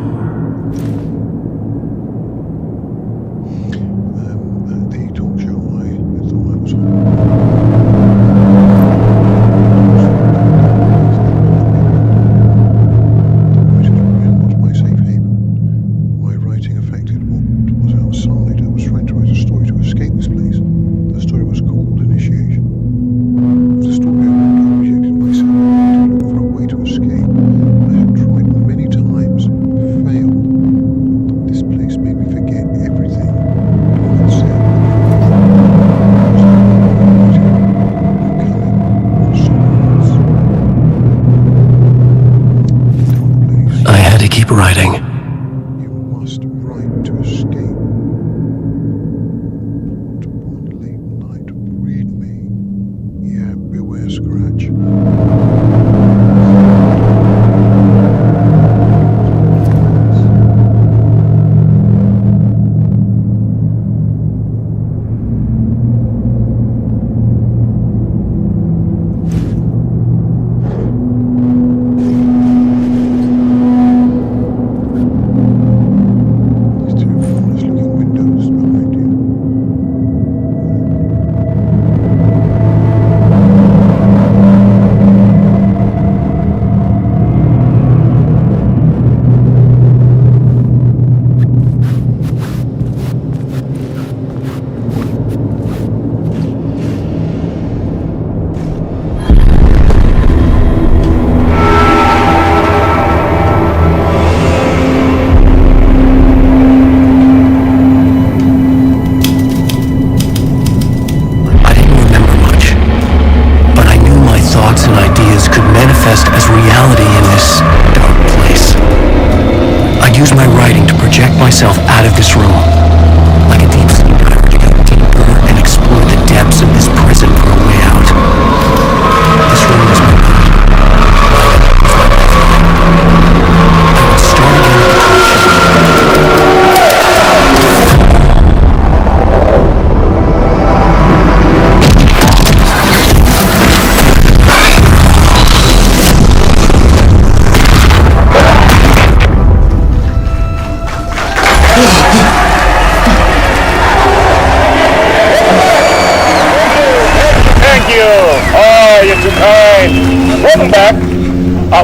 The talk show I thought I was on. Keep writing. You must write to escape. One late night, read me. Yeah, beware, Scratch. As reality in this dark place. I'd use my writing to project myself out of this room, like a deep sea diver to go deeper and explore the depths of this prison for a way out. This room was my mind. I would start again at the You're too kind. Welcome back.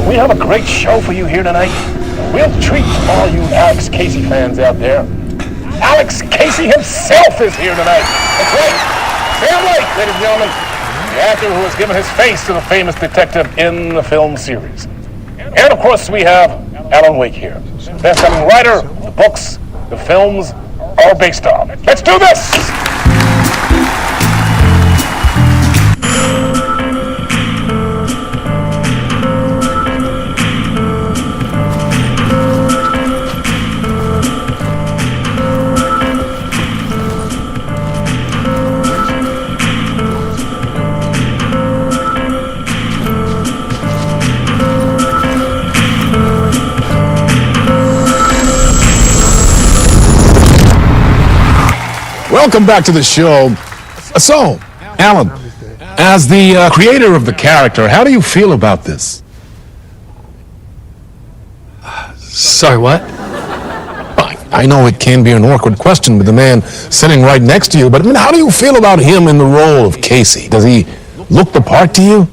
We have a great show for you here tonight. We'll treat all you Alex Casey fans out there. Alex Casey himself is here tonight. That's right. Sam Lake, ladies and gentlemen. The actor who has given his face to the famous detective in the film series. And of course we have Alan Wake here. Best-selling writer, the books, the films are based on. Let's do this! welcome back to the show. So, Alan, as the creator of the character, how do you feel about this? Sorry, what? I know it can be an awkward question with the man sitting right next to you, but I mean, how do you feel about him in the role of Casey? Does he look the part to you?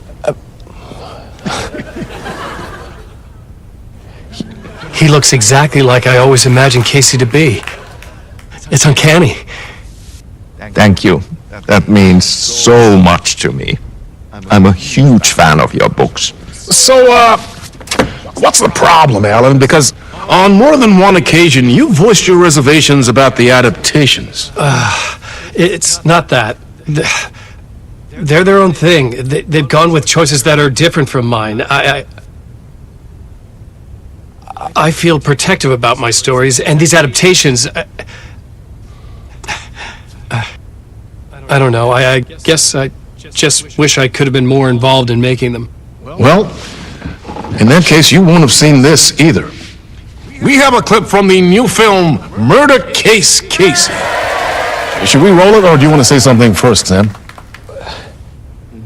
He looks exactly like I always imagined Casey to be. It's uncanny. Thank you. That means so much to me. I'm a huge fan of your books. So, what's the problem, Alan? Because on more than one occasion, you voiced your reservations about the adaptations. It's not that. They're their own thing. They've gone with choices that are different from mine. I feel protective about my stories, and these adaptations... I don't know. I guess I just wish I could have been more involved in making them. Well, in that case, you won't have seen this either. We have a clip from the new film, Murder Case Casey. Should we roll it, or do you want to say something first, Sam?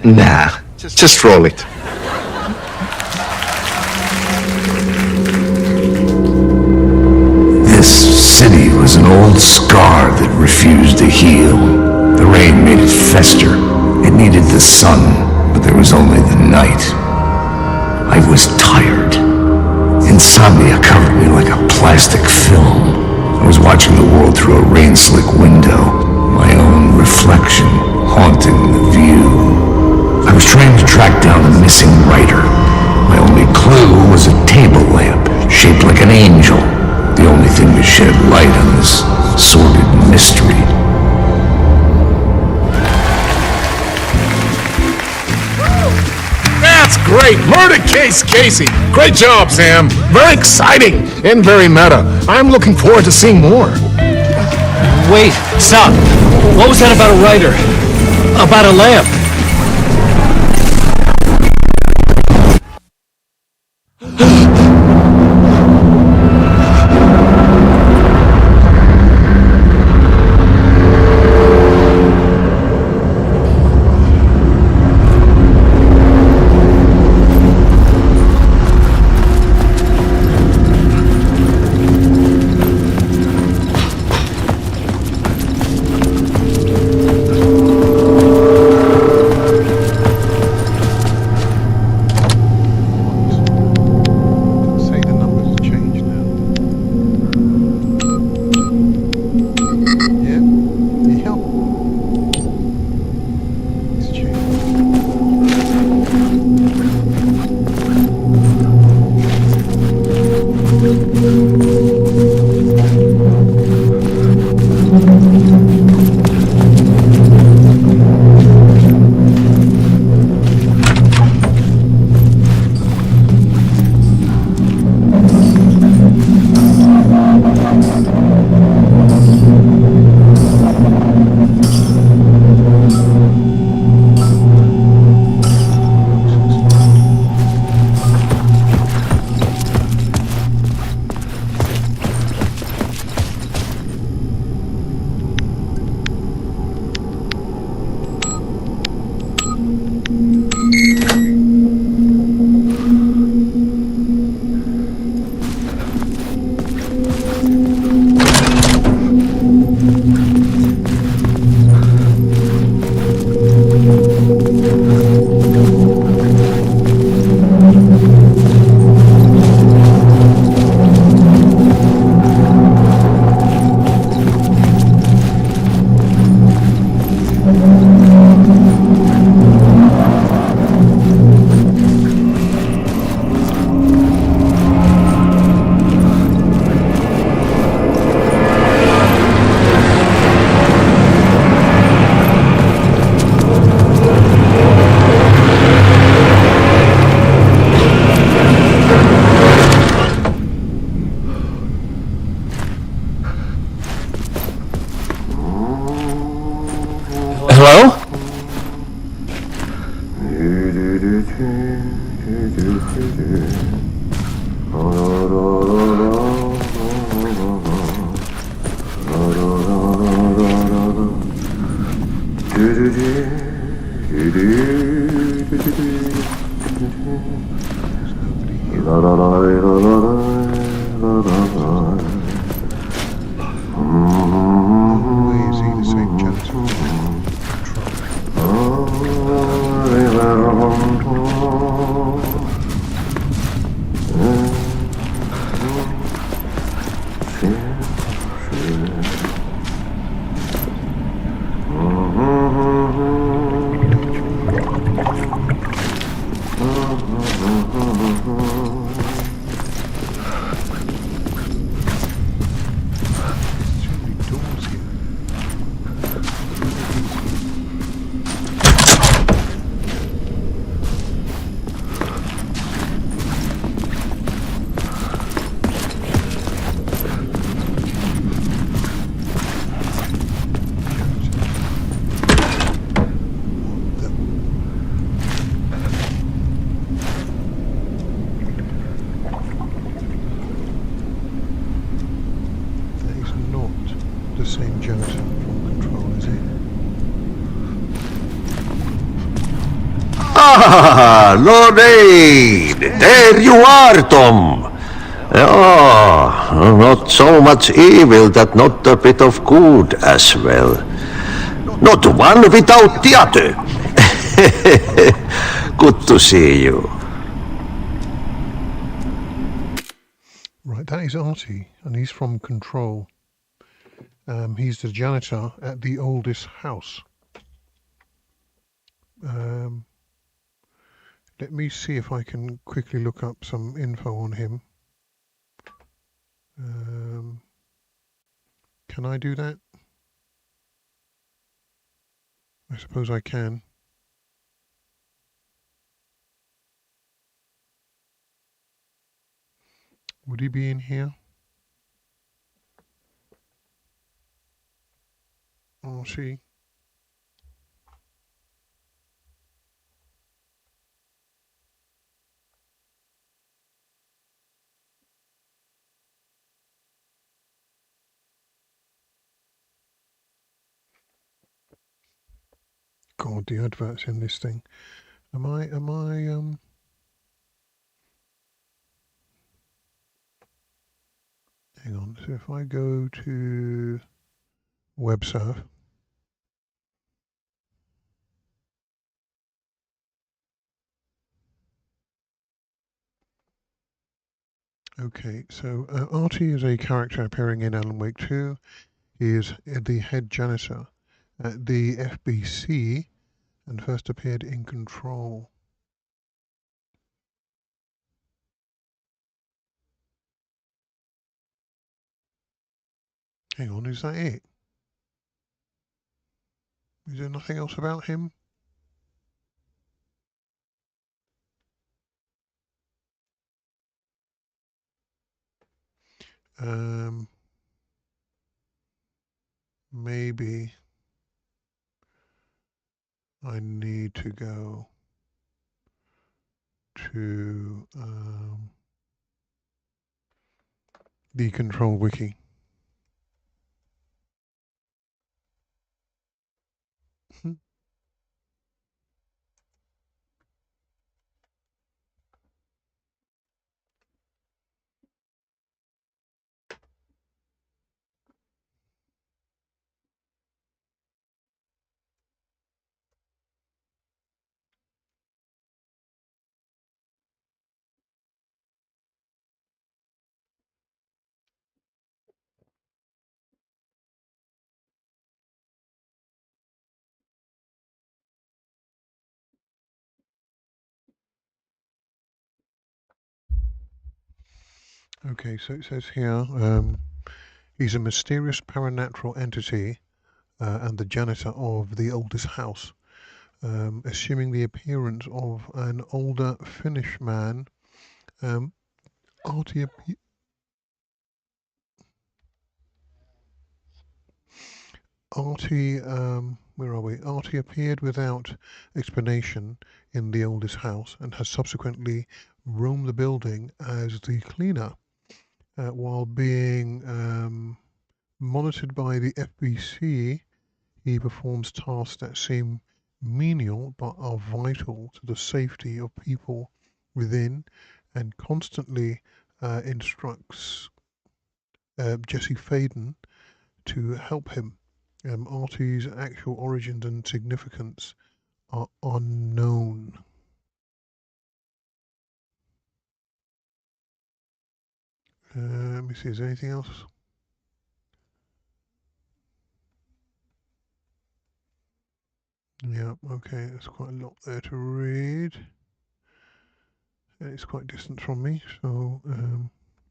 Nah, just roll it. This city was an old scar that refused to heal. The rain made it fester. It needed the sun, but there was only the night. I was tired. Insomnia covered me like a plastic film. I was watching the world through a rain-slick window, my own reflection haunting the view. I was trying to track down a missing writer. My only clue was a table lamp shaped like an angel, the only thing to shed light on this sordid mystery. That's great! Murder Case Casey! Great job, Sam! Very exciting and very meta. I'm looking forward to seeing more. Wait, stop. What was that about a writer? About a lamp? Why is he the same janitor? The same janitor from Control, is it? Ah, Lorraine! There you are, Tom! Oh, not so much evil that not a bit of good as well. Not one without the other. Good to see you. Right, that is Artie, and he's from Control. He's the janitor at the oldest house. Let me see if I can quickly look up some info on him. Can I do that? I suppose I can. Would he be in here? Artie. God, the adverts in this thing. Am I hang on, so if I go to web surf. Okay, so Artie is a character appearing in Alan Wake 2. He is the head janitor at the FBC and first appeared in Control. Hang on, is that it? Is there nothing else about him? Maybe I need to go to the Control wiki. Okay, so it says here, he's a mysterious paranatural entity and the janitor of the oldest house, assuming the appearance of an older Finnish man. Artie, where are we? Artie appeared without explanation in the oldest house and has subsequently roamed the building as the cleaner. While being monitored by the FBC, he performs tasks that seem menial but are vital to the safety of people within and constantly instructs Jesse Faden to help him. Artie's actual origins and significance are unknown. Let me see, is there anything else? Yeah, okay, there's quite a lot there to read. It's quite distant from me, so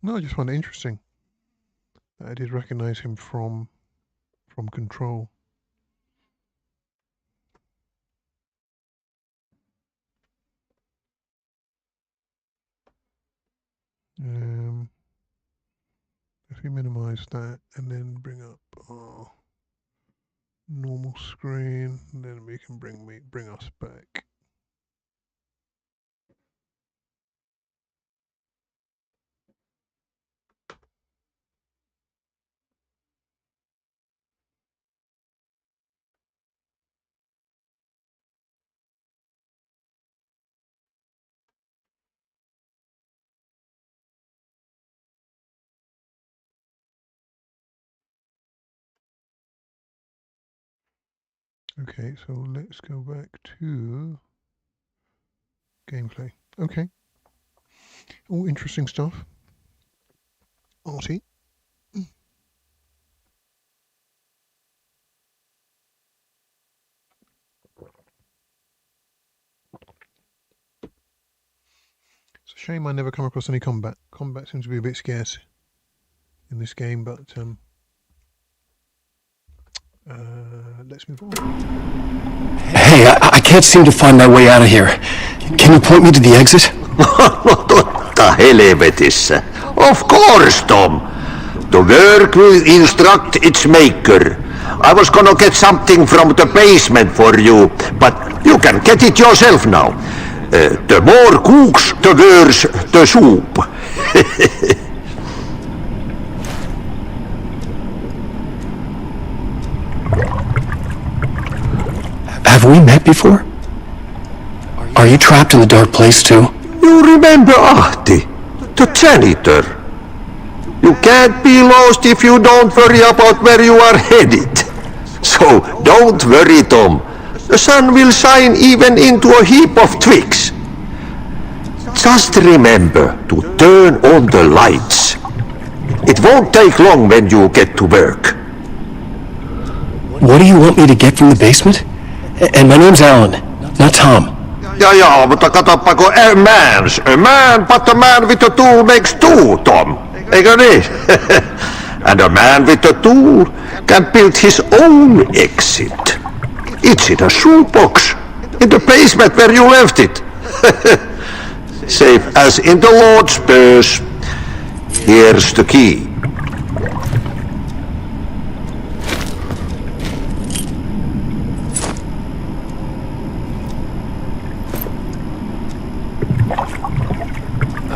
no, I just find it interesting. I did recognize him from Control. If we minimize that and then bring up our normal screen, then we can bring us back. Okay, so let's go back to gameplay. Okay. All interesting stuff. Artie. It's a shame I never come across any combat. Combat seems to be a bit scarce in this game, but let's move on. Hey, I can't seem to find my way out of here. Can you point me to the exit? Totta helvetissä. Of course, Tom. The work will instruct its maker. I was gonna get something from the basement for you, but you can get it yourself now. The more cooks, the worse the soup. Have we met before? Are you trapped in the dark place too? You remember Ahti, the janitor? You can't be lost if you don't worry about where you are headed. So don't worry, Tom. The sun will shine even into a heap of twigs. Just remember to turn on the lights. It won't take long when you get to work. What do you want me to get from the basement? And my name's Alan, not Tom. Ja, mutta katoppa kun a man, but a man with a tool makes two, Tom. Eikö niin? And a man with a tool can build his own exit. It's in a shoebox, in the basement where you left it. Safe as in the Lord's purse. Here's the key.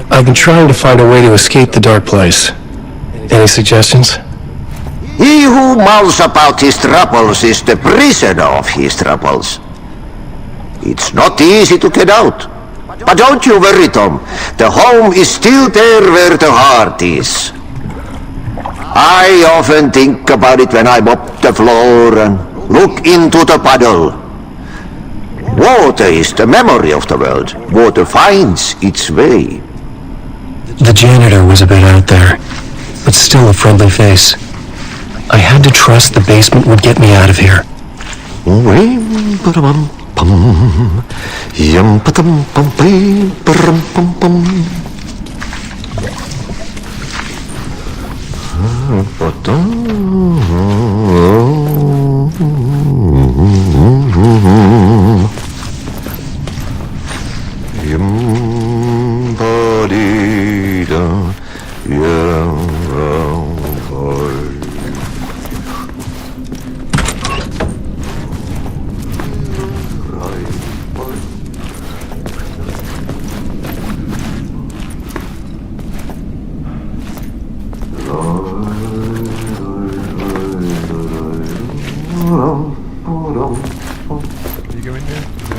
I've been trying to find a way to escape the dark place. Any suggestions? He who mouths about his troubles is the prisoner of his troubles. It's not easy to get out. But don't you worry, Tom. The home is still there where the heart is. I often think about it when I mop the floor and look into the puddle. Water is the memory of the world. Water finds its way. The janitor was a bit out there, but still a friendly face. I had to trust the basement would get me out of here. Can you go in there? No.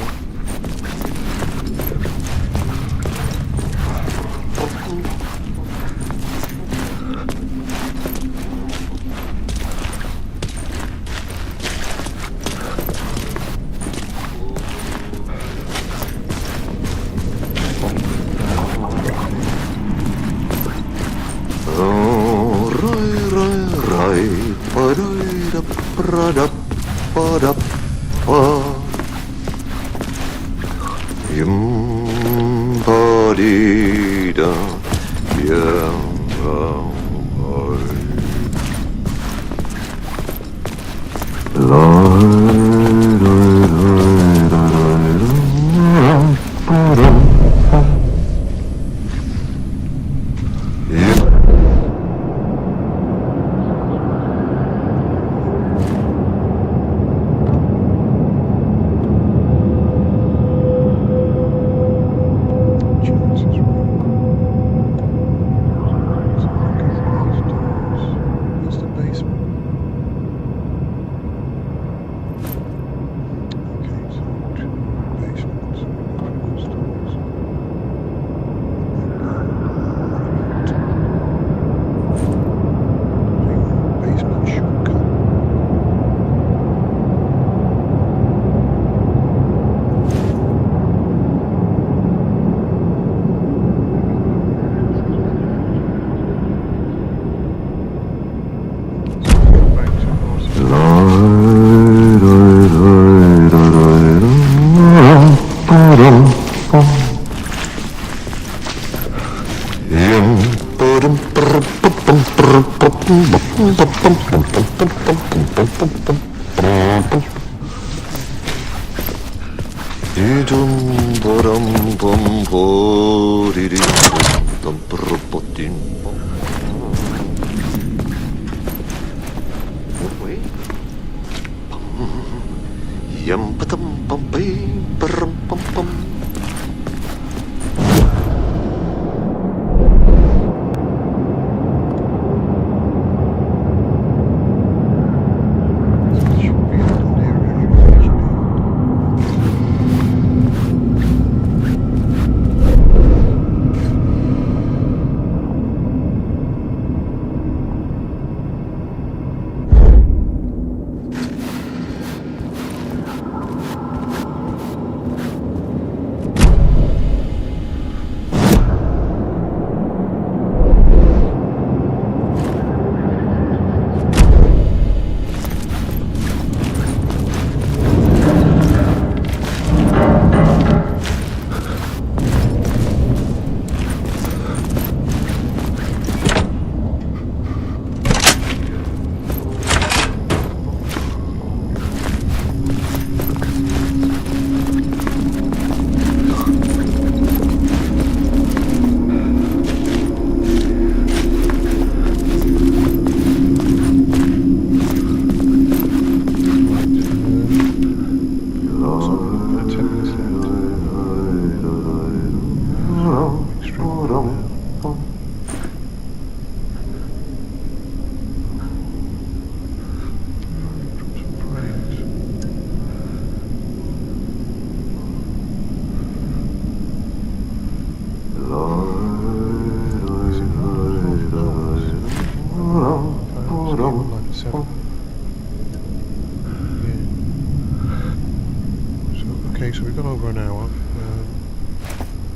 Okay, so we've got over an hour.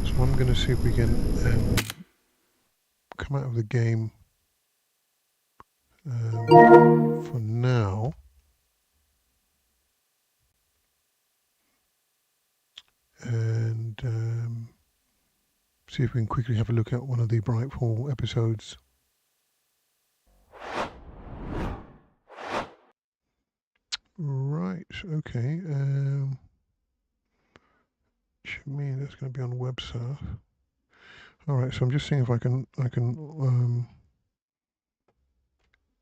So I'm going to see if we can come out of the game for now. And see if we can quickly have a look at one of the Brightfall episodes. Right, okay. Should mean that's going to be on web surf. All right, so I'm just seeing if I can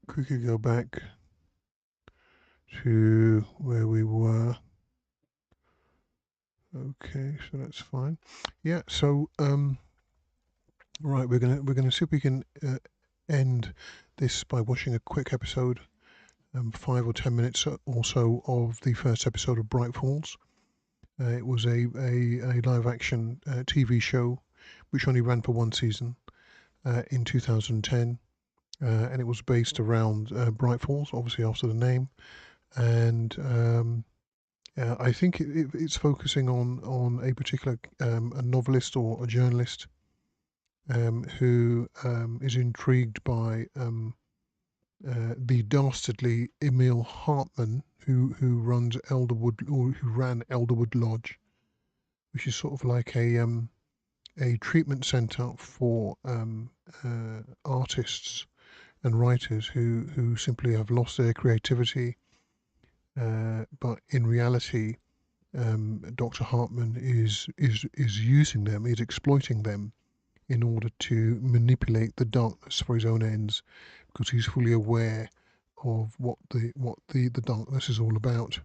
quickly go back to where we were. Okay, so that's fine. Yeah, so right, we're gonna see if we can end this by watching a quick episode, 5 or 10 minutes or so of the first episode of Bright Falls. It was a live action TV show which only ran for one season in 2010, and it was based around Bright Falls, obviously after the name, and I think it's focusing on a particular a novelist or a journalist who is intrigued by the dastardly Emil Hartman, who runs Elderwood, or who ran Elderwood Lodge, which is sort of like a treatment centre for artists and writers who simply have lost their creativity. But in reality, Dr. Hartman is using them, is exploiting them in order to manipulate the darkness for his own ends, because he's fully aware of what the darkness is all about.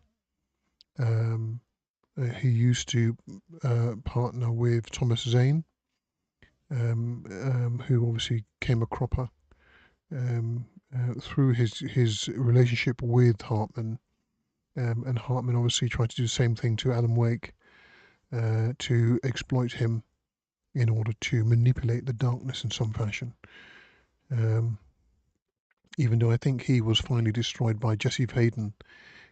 He used to partner with Thomas Zane, who obviously came a cropper through his relationship with Hartman, and Hartman obviously tried to do the same thing to Alan Wake, to exploit him in order to manipulate the darkness in some fashion. Even though I think he was finally destroyed by Jesse Faden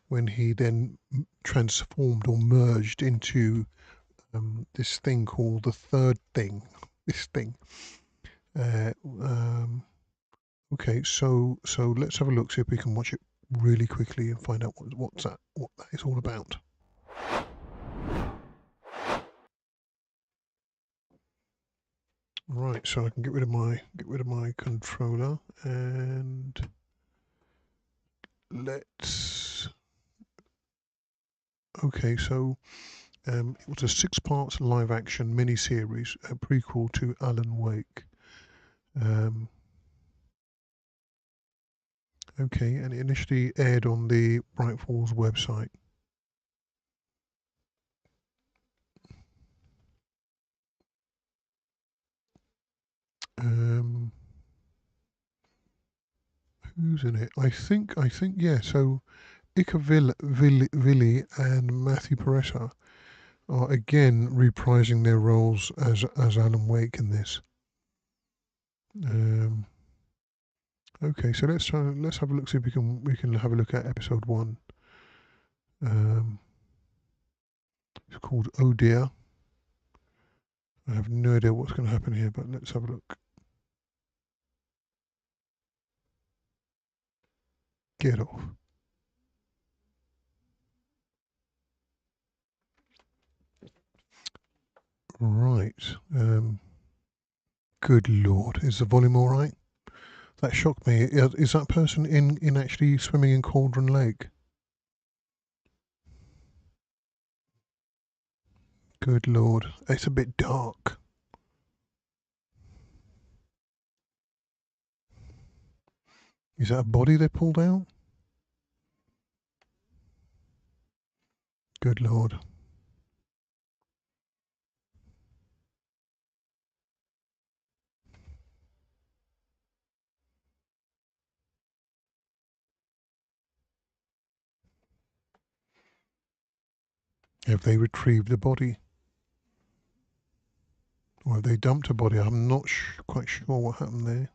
when he then transformed or merged into this thing called the Third Thing. This thing. Okay, so let's have a look, see if we can watch it really quickly and find out what that is all about. Right, so I can get rid of my controller, and let's. Okay, so it was a 6-part live-action mini-series, a prequel to Alan Wake. Okay, and it initially aired on the Bright Falls website. Who's in it? I think yeah. So Ika Villi and Matthew Peretta are again reprising their roles as Alan Wake in this. Okay, so let's have a look, see if we can have a look at episode 1. It's called Oh Dear. I have no idea what's going to happen here, but let's have a look. Get off. Right. Good Lord. Is the volume all right? That shocked me. Is that person in actually swimming in Cauldron Lake? Good Lord. It's a bit dark. Is that a body they pulled out? Good Lord. Have they retrieved the body? Or have they dumped a body? I'm not quite sure what happened there.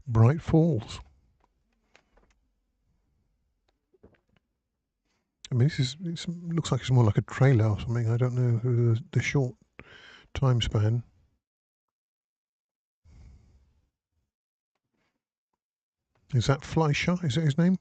Bright Falls. I mean, this looks like it's more like a trailer or something. I don't know who the short time span. Is that Fleischer? Is that his name?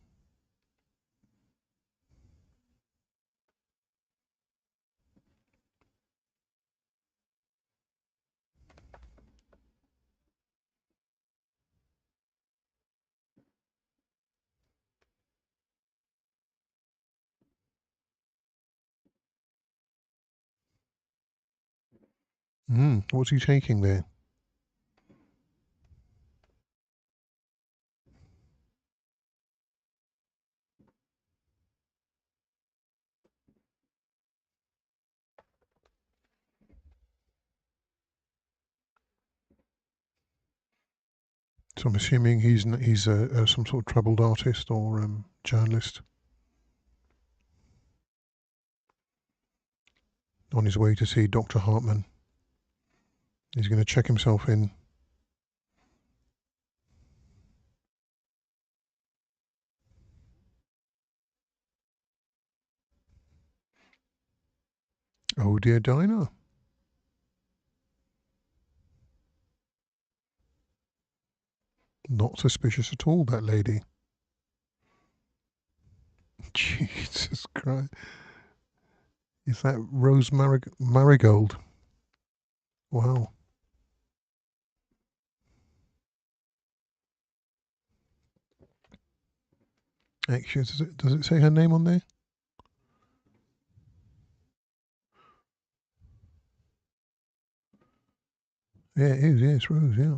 What's he taking there? So I'm assuming he's some sort of troubled artist or journalist on his way to see Dr. Hartman. He's going to check himself in. Oh dear, Dinah. Not suspicious at all, that lady. Jesus Christ. Is that Rose Marigold? Wow. Actually, does it say her name on there? Yeah, it is. Yeah, it's Rose, yeah.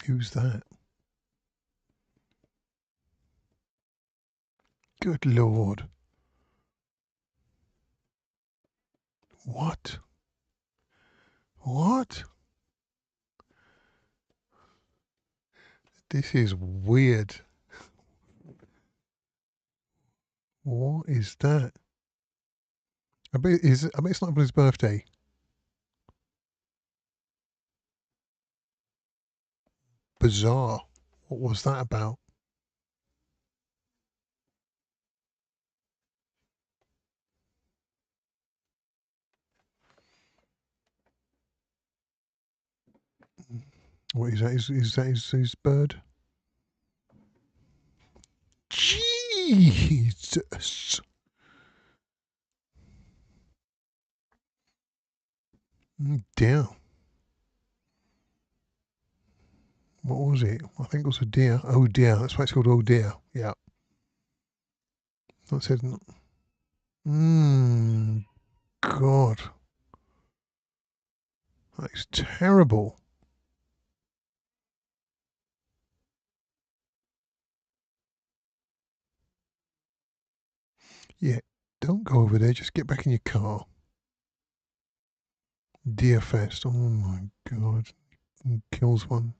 Who's that? Good Lord. What? What? This is weird. What is that? I bet it's not for his birthday. Bizarre. What was that about? What is that? Is that his bird? Jesus. Dear. What was it? I think it was a deer. Oh dear. That's why it's called Oh dear. Yeah. That's it. God. That is terrible. Yeah. Don't go over there. Just get back in your car. Deer Fest. Oh my God. Kills one.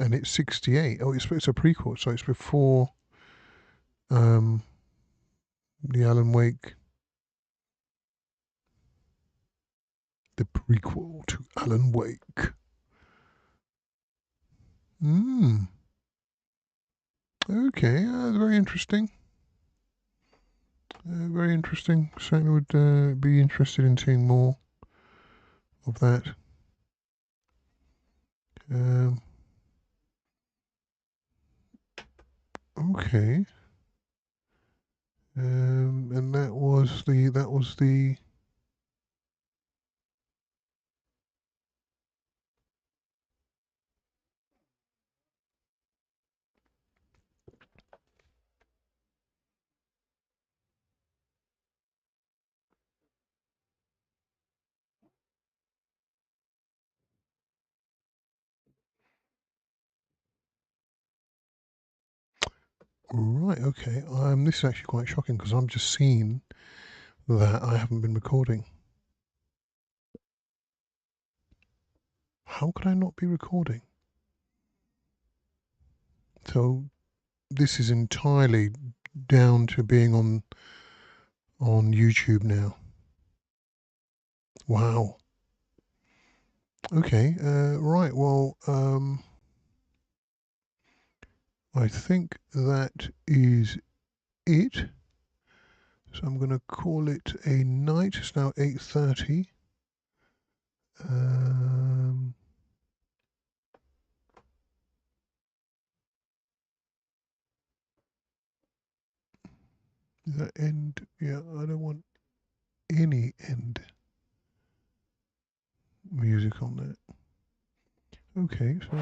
And it's 68. Oh, it's a prequel, so it's before the Alan Wake. The prequel to Alan Wake. Okay, very interesting. Very interesting. Certainly would be interested in seeing more of that. Okay. And that was the right. Okay. This is actually quite shocking because I'm just seeing that I haven't been recording. How could I not be recording? So this is entirely down to being on YouTube now. Wow. Okay. Right. Well, I think that is it. So I'm going to call it a night. It's now 8:30. Does that end? Yeah, I don't want any end music on that. Okay, so